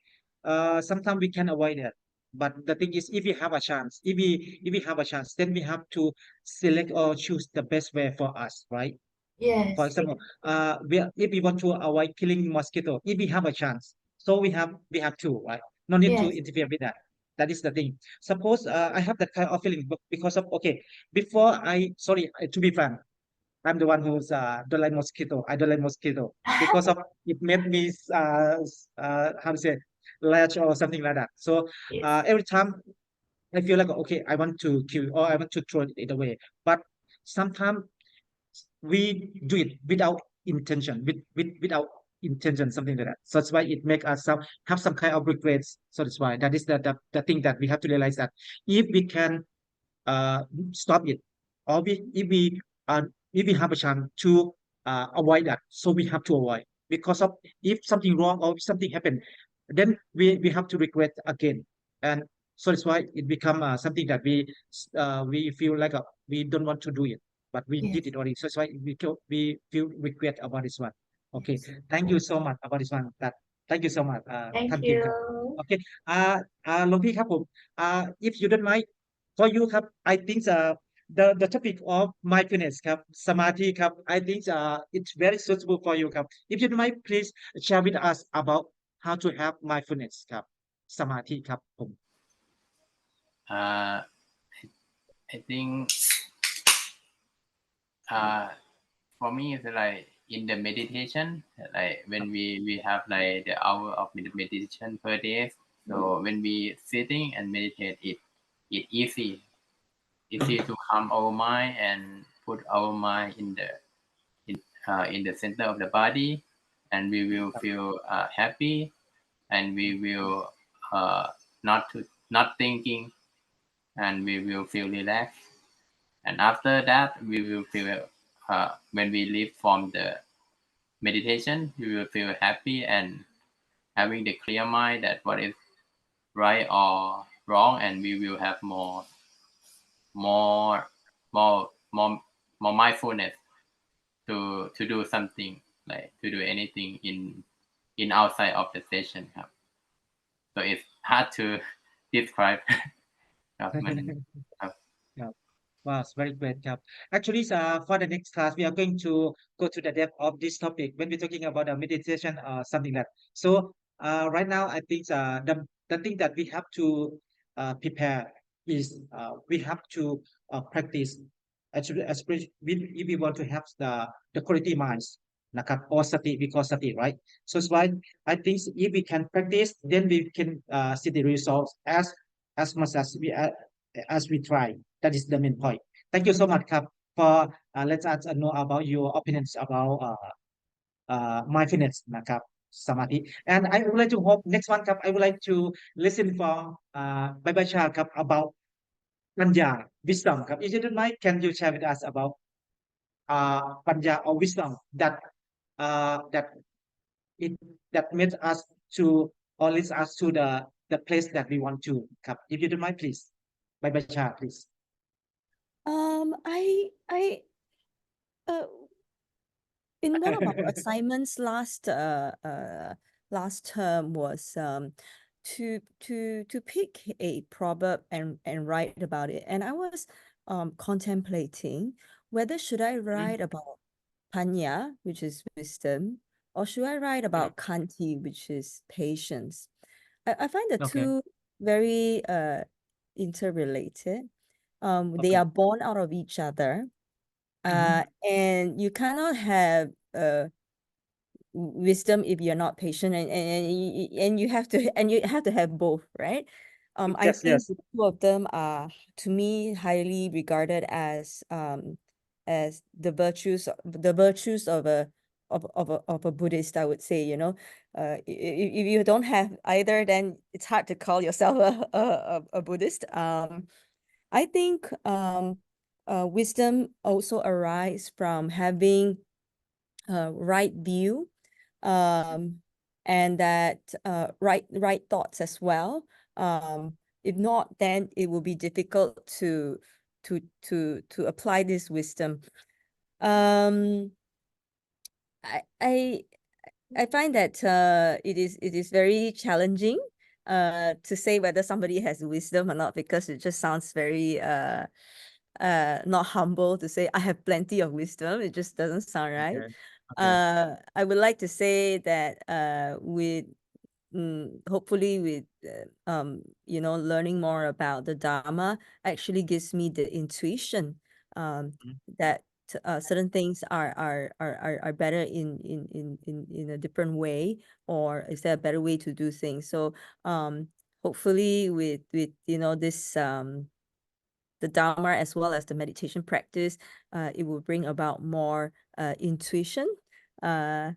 sometimes we can avoid it. But the thing is, if we have a chance, if we have a chance, then we have to select or choose the best way for us, right? For yes, example, if we want to avoid killing mosquito, if we have a chance, so we have to, right? No need to yes. interfere with that. That is the thing. Suppose I have that kind of feeling because of okay, before sorry, to be frank, I'm the one who's don't like mosquito. I don't like mosquito because of it made me how to say latch or something like that. So Yes, every time I feel like okay, I want to kill or I want to throw it away, but sometimes we do it without intention, without intention, something like that. So that's why it make us have some kind of regrets. So that's why that is the thing that we have to realize that if we can uh, stop it, or if we have a chance to avoid that, so we have to avoid because of if something wrong or if something happened, then we have to regret again. And so that's why it become something that we feel like we don't want to do it, but we did it already. So that's why we feel regret about this one. Okay, thank you so much about this one. Thank you so much. Thank ท่านคิม you. ครับ โอเคหลวงพี่ครับผม if you don't mind for you ครับ I think the topic of mindfulness ครับ สมาธิครับ I think it's very suitable for you ครับ if you don't mind please share with us about how to have mindfulness ครับ สมาธิครับผม I think for me it's like in the meditation, like when we have like the hour of meditation per day, so when we sitting and meditate, it easy to calm our mind and put our mind in the center of the body, and we will feel happy, and we will not thinking, and we will feel relaxed. And after that, we will feel when we leave from the meditation, we will feel happy and having the clear mind that what is right or wrong, and we will have more mindfulness to do something, like to do anything in outside of the session ครับ so it's hard to describe ครับมัน Wow, it's very great, Kap. Actually, for the next class, we are going to go to the depth of this topic when we're talking about the meditation or something like that. So, right now, I think the thing that we have to prepare is we have to practice, especially if we want to have the quality minds, นะครับ or sati, we call sati, right? So, it's why I think if we can practice, then we can see the results as much as we try. That is the main point. Thank you so much, Kap, for let us know about your opinions about mindfulness, นะครับ samadhi. And I would like to hope next one, Kap, I would like to listen from Bye Shah, Kap, about panya, wisdom, Kap. If you don't mind, can you share with us about panya or wisdom that that that made us to or leads us to the place that we want to, Kap. If you don't mind, please. Bye Shah, please. I in one of our assignments last term was to pick a proverb and write about it, and I was contemplating whether should I write about panya, which is wisdom, or should I write about kanti, which is patience. I find the Okay. two very interrelated. They Okay. are born out of each other. And you cannot have wisdom if you're not patient, and you have to have both, right? I Yes, think yes. the two of them are, to me, highly regarded as the virtues of a Buddhist, I would say, you know. If you don't have either, then it's hard to call yourself a Buddhist. I think wisdom also arises from having right view, and that right thoughts as well. If not, then it will be difficult to apply this wisdom. I find that it is very challenging to say whether somebody has wisdom or not, because it just sounds very not humble to say I have plenty of wisdom. It just doesn't sound right. Okay. I would like to say that with hopefully with learning more about the Dhamma actually gives me the intuition that certain things are better in a different way, or is there a better way to do things. So hopefully with this the Dharma as well as the meditation practice, it will bring about more intuition of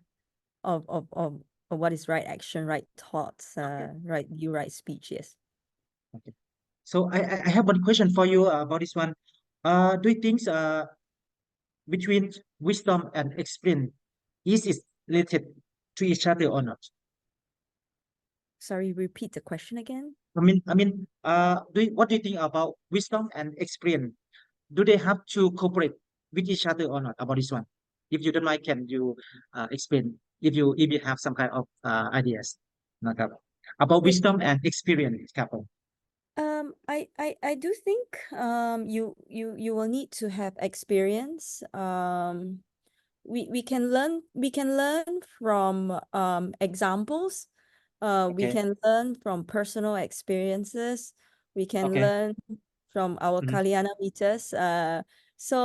what is right action, right thoughts, right view, right speech. Yes. Okay. So I have one question for you about this one. Do you think between wisdom and experience is related to each other or not? Sorry, repeat the question again. What do you think about wisdom and experience? Do they have to cooperate with each other or not about this one? If you don't mind, can you explain if you have some kind of ideasนะครับ, about Yeah. wisdom and experience ครับผม I do think you will need to have experience. We can learn from examples. We Okay. can learn from personal experiences. We can Okay. learn from our Mhm. Kalyana meters. So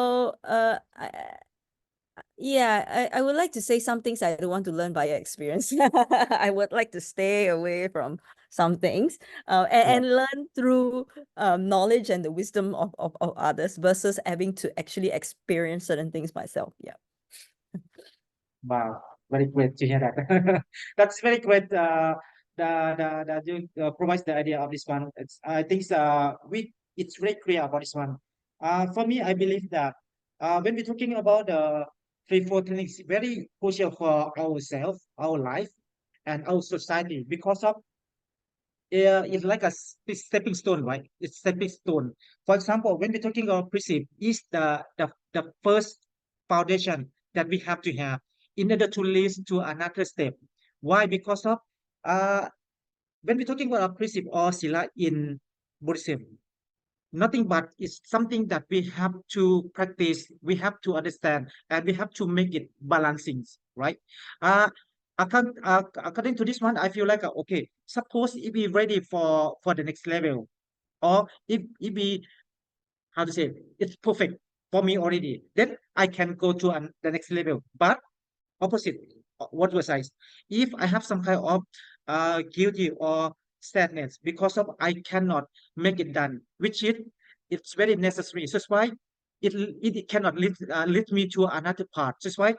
yeah, I would like to say some things I don't want to learn via experience. I would like to stay away from some things and learn through knowledge and the wisdom of others versus having to actually experience certain things myself. Yeah. Wow, very great to hear that. That's very great. The you provides the idea of this one. I think it's very clear about this one. For me, I believe that when we're talking about the three four techniques, very crucial for ourselves, our life, and our society because of it's like a stepping stone, right? It's stepping stone. For example, when we're talking about precept, is the first foundation that we have to have in order to lead to another step. Why? Because of uh when we're talking about a precept or sila in Buddhism, nothing but it's something that we have to practice, we have to understand, and we have to make it balancing, right? uh according to this one, I feel like okay, suppose if we ready for the next level, or if we, how to say it, it's perfect for me already, then I can go to the next level. But opposite, what was I, if I have some kind of guilty or sadness because of I cannot make it done, which it's very necessary. So that's why it cannot lead me to another part. That's why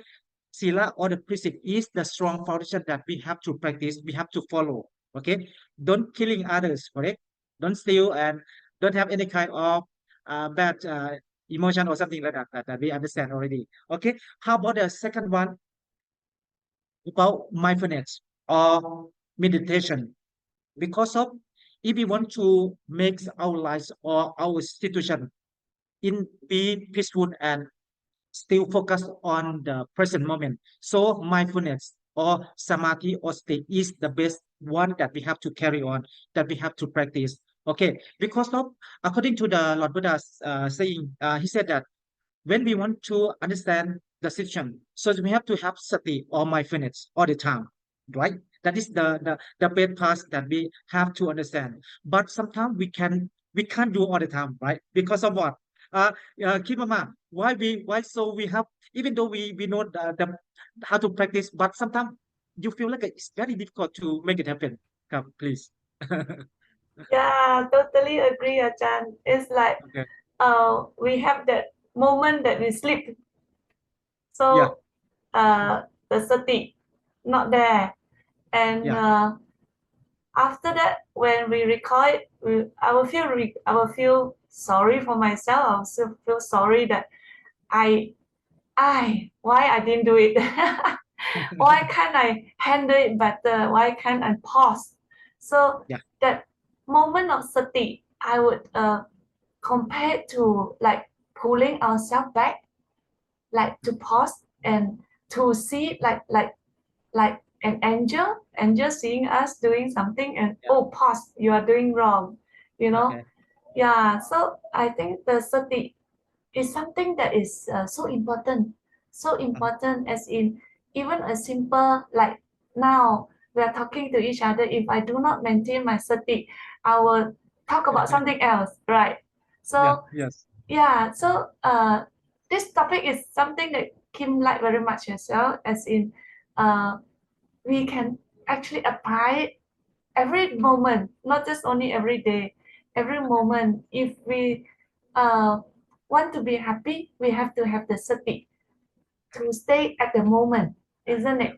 sila or the precept is the strong foundation that we have to practice, we have to follow. Okay, don't killing others, correct? Don't steal, and don't have any kind of bad emotion or something like that we understand already. Okay, how about the second one about mindfulness or meditation? Because of, if we want to make our lives or our situation in be peaceful and still focus on the present moment, so mindfulness or samadhi or state is the best one that we have to carry on, that we have to practice. Okay, because of, according to the Lord Buddha's saying, he said that when we want to understand the situation, so we have to have sati or mindfulness all the time, right? That is the best part that we have to understand. But sometimes we can't do all the time, right? Because of what? Kimama, why so we have, even though we know the how to practice, but sometimes you feel like it's very difficult to make it happen. Come, please. Yeah, totally agree, Ajahn. It's like Okay. we have that moment that we sleep. Yeah. So the sati not there. And Yeah. after that, when we recall it, I will feel sorry for myself. I will still feel sorry that why I didn't do it. Why can't I handle it better? Why can't I pause? So Yeah. that moment of sati, I would compare it to like pulling ourselves back, like to pause and to see like an angel seeing us doing something and Yeah. oh, pause, you are doing wrong, you know. Okay. Yeah, so I think the sati is something that is so important, as in even a simple, like now we are talking to each other. If I do not maintain my sati, I will talk about something else, right? Yeah. So Yes. yeah, so this topic is something that Kim like very much as well, as in we can actually apply it every moment, not just only every day, every moment. If we want to be happy, we have to have the sati to stay at the moment, isn't it?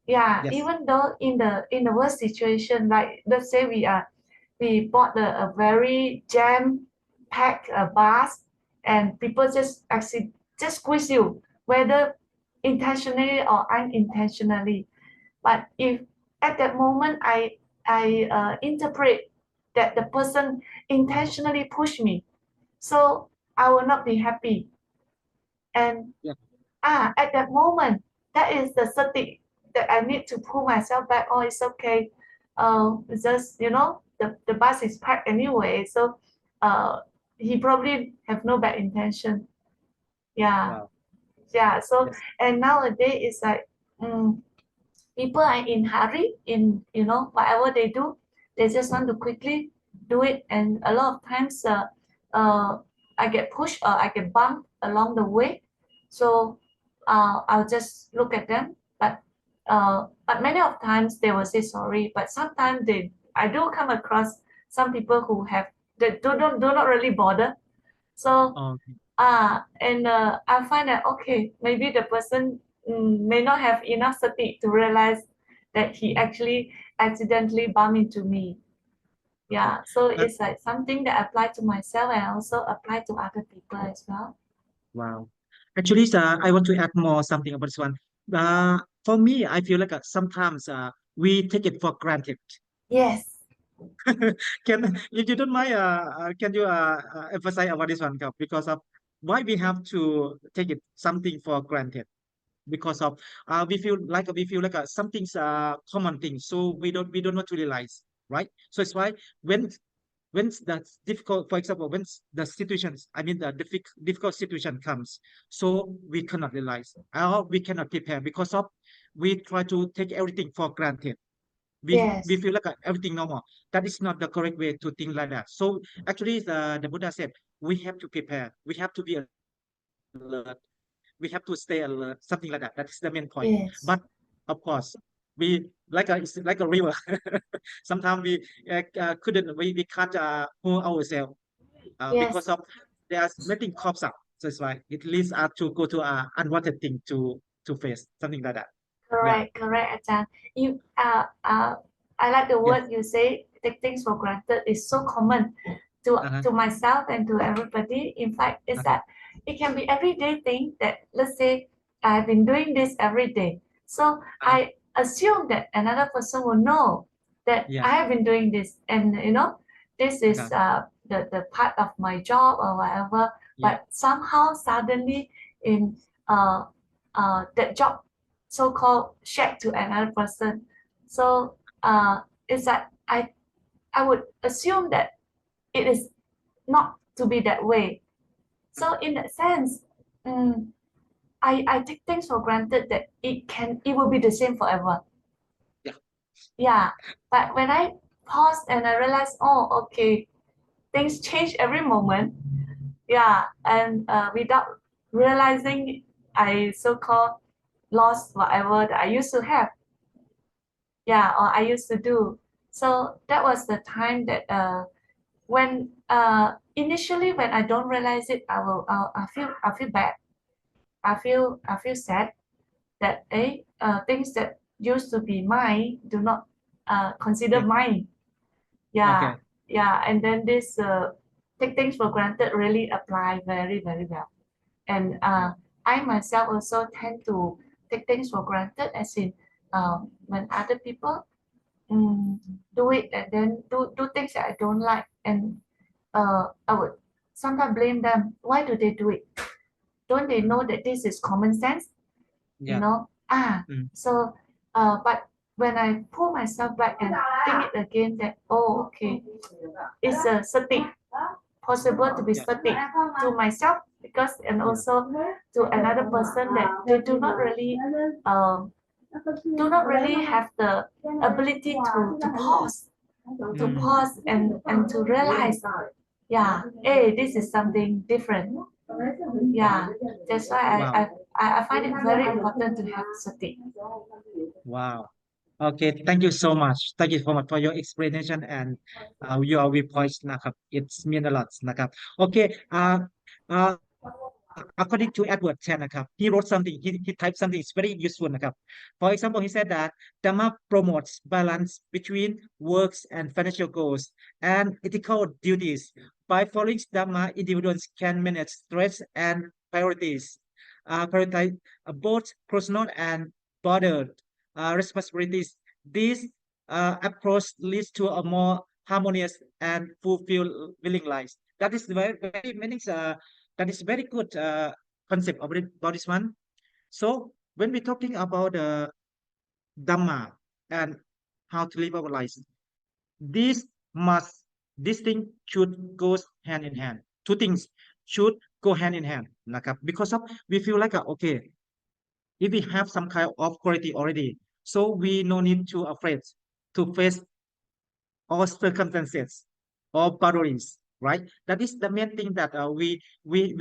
Yeah, Yes. even though in the worst situation, like let's say we bought a very jam packed bus, and people just squeeze you, whether intentionally or unintentionally. But if at that moment I interpret that the person intentionally pushed me, so I will not be happy. And Yeah. at that moment, that is the sati that I need to pull myself back. Oh, it's okay. It's just, you know, the bus is packed anyway. So he probably have no bad intention. Yeah. Wow. Yeah. So Yes. and nowadays it's like people are in hurry in, you know, whatever they do, they just want to quickly do it. And a lot of times I get pushed or I get bumped along the way. So I'll just look at them. But many of times they will say sorry. But sometimes I do come across some people who have that do not really bother. So Okay. and I find that okay, maybe the person may not have enough sati to realize that he actually accidentally bumped into me. Yeah, so Uh, it's like something that I apply to myself and also apply to other people as well. Wow. Actually, I want to add more something about this one. For me, I feel like sometimes we take it for granted. Yes, If you don't mind, can you emphasize about this one, Kap? Because of why we have to take it something for granted? Because of we feel like something's common thing, so we don't want to realize, right? So it's why when that's difficult, for example, when the situations, I mean the difficult situation comes, so we cannot realize, or we cannot prepare because of we try to take everything for granted. We yes, feel like everything normal. That is not the correct way to think like that. So actually, the Buddha said we have to prepare, we have to be alert, we have to stay alert, something like that. That is the main point. yes, But of course, it's like a river. Sometimes we can't hold ourselves because yes. of there's many crops up. So it's why it leads us to go to unwanted thing to face, something like that. Yeah. Correct, correct, Ajahn. You I like the Yes. word you say, take things for granted. It's so common Uh-huh. to myself and to everybody. In fact, it's Okay. that it can be everyday thing that let's say I've been doing this every day. So Uh, I assume that another person will know that yeah. I have been doing this, and you know, this is Okay. the part of my job or whatever. Yeah. But somehow suddenly in that job so-called shared to another person. So it's like I would assume that it is not to be that way. So in that sense, I take things for granted that it will be the same forever. Yeah. Yeah. But when I pause and I realize, oh, okay, things change every moment. Yeah. And without realizing, I so-called lost whatever that I used to have. Yeah, or I used to do. So that was the time that when initially when I don't realize it, I feel bad. I feel sad that things that used to be mine do not consider Yeah. mine. Yeah, Okay. yeah, and then this take things for granted really apply very very well. And I myself also tend to take things for granted, as in when other people do it and then do things that I don't like, and I would sometimes blame them. Why do they do it? Don't they know that this is common sense? You Yeah. know? Mm. So but when I pull myself back and think it again, that oh, okay, it's a sati, possible to be Yeah. sati to myself, because and Yeah. also to another person, that they do not really have the ability to Mm. pause and to realize, yeah, hey, this is something different. Yeah, that's why Wow. I find it very important to have sati. Wow. Okay. Thank you so much. Thank you so much for your explanation and your viewpoints นะครับ It's mean a lot นะครับ Okay. Uh, according to Edward Chen นะครับ he wrote something, he typed something is very useful นะครับ For example, he said that Dhamma promotes balance between works and financial goals and ethical duties. By following Dhamma, individuals can manage stress and priorities, prioritize both personal and broader responsibilities. This approach leads to a more harmonious and fulfilling life. That is very meaning. That is very good concept about this one. So when we're talking about Dhamma and how to live our lives, these must these things should go hand in hand. Two things should go hand in hand, because of we feel like okay, if we have some kind of quality already, so we no need to afraid to face or circumstances or boundaries, right? That is the main thing that we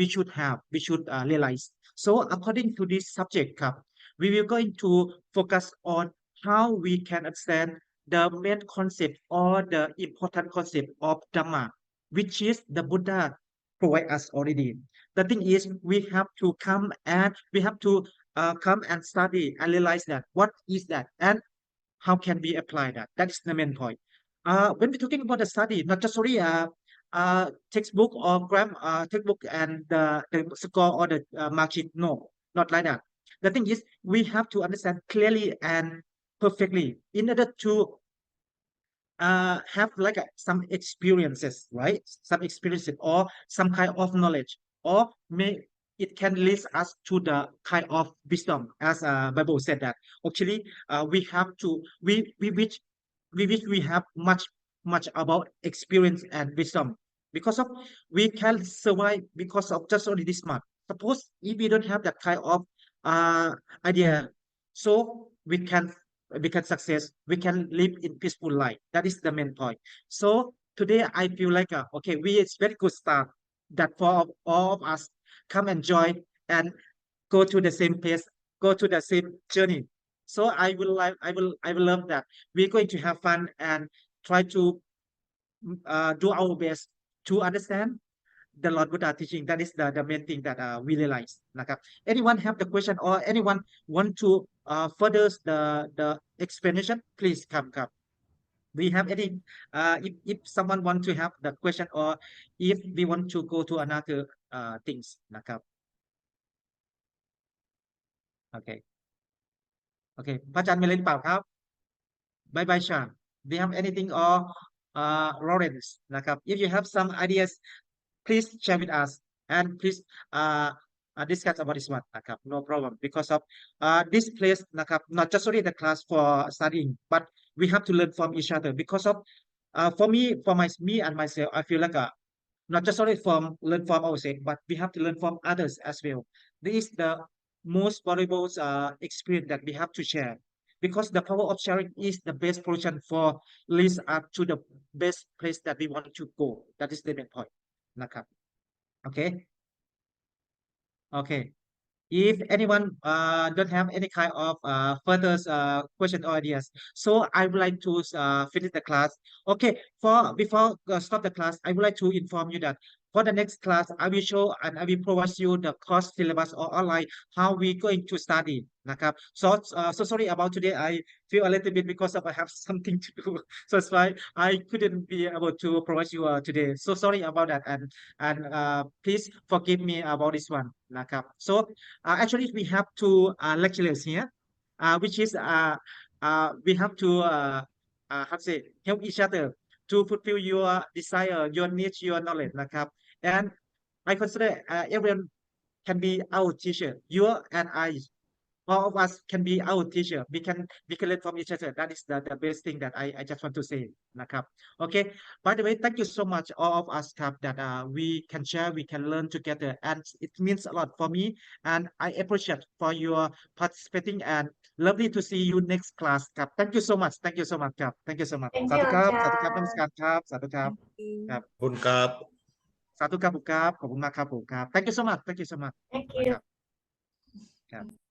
should have, we should realize. So according to this subject, we will going to focus on how we can understand the main concept or the important concept of Dhamma, which is the Buddha provide us already. The thing is, we have to come and come and study and realize that what is that and how can we apply that? That is the main point. When we're talking about the study, not just only textbook or textbook and the score or the mark sheet. No, not like that. The thing is, we have to understand clearly and perfectly in order to have like some experiences, right? Some experiences or some kind of knowledge, or may it can lead us to the kind of wisdom, as Bible said that actually we have to we wish we have much about experience and wisdom, because of we can survive because of just only this much. Suppose if we don't have that kind of uh, idea, so we can success, we can live in peaceful life. That is the main point. So today I feel like okay, it's very good start that for all of us come and join and go to the same pace, go to the same journey. So I will love that we're going to have fun and try to do our best to understand the Lord Buddha teaching. That is the main thing that we realize. Anyone have the question or anyone want to further the explanation? Please come. We have any if someone want to have the question or if we want to go to another things นะครับ okay okay พระอาจารย์มีอะไรหรือเปล่าครับ Bye Sean. Do you have anything or Lawrence นะครับ if you have some ideas please share with us and please discuss about this one นะครับ no problem because of this place นะครับ not just only the class for studying but we have to learn from each other because of for me and myself I feel like not just only from learn from ourselves but we have to learn from others as well. This is the most valuable experience that we have to share, because the power of sharing is the best solution for leads up to the best place that we want to go. That is the main point นะครับ okay okay if anyone don't have any kind of further question or ideas, so I would like to finish the class. Okay, before stop the class, I would like to inform you that for the next class I will show and I will provide you the course syllabus or online how we going to study นะครับ so sorry about today. I feel a little bit because of I have something to do so that's why I couldn't be able to provide you today, so sorry about that, and please forgive me about this one นะครับ so actually we have two lecturers here which is we have to how to say help each other to fulfill your desire, your needs, your knowledge นะครับ and I consider everyone can be our teacher. You and I, all of us can be our teacher. We can learn from each other. That is the best thing that I just want to say นะครับ okay, by the way, thank you so much all of us ครับ that we can share, we can learn together, and it means a lot for me, and I appreciate for your participating and lovely to see you next class ครับ thank you so much ครับ thank you so much Thank สา you ธุครับ อา สาธุค จา รับนมัส รย์ การครับสาธุครับ ครับ ขอบคุณครับ สาธุครับผมครับขอบคุณมากครับผมครับ thank you so much Thank นะค you รับครับ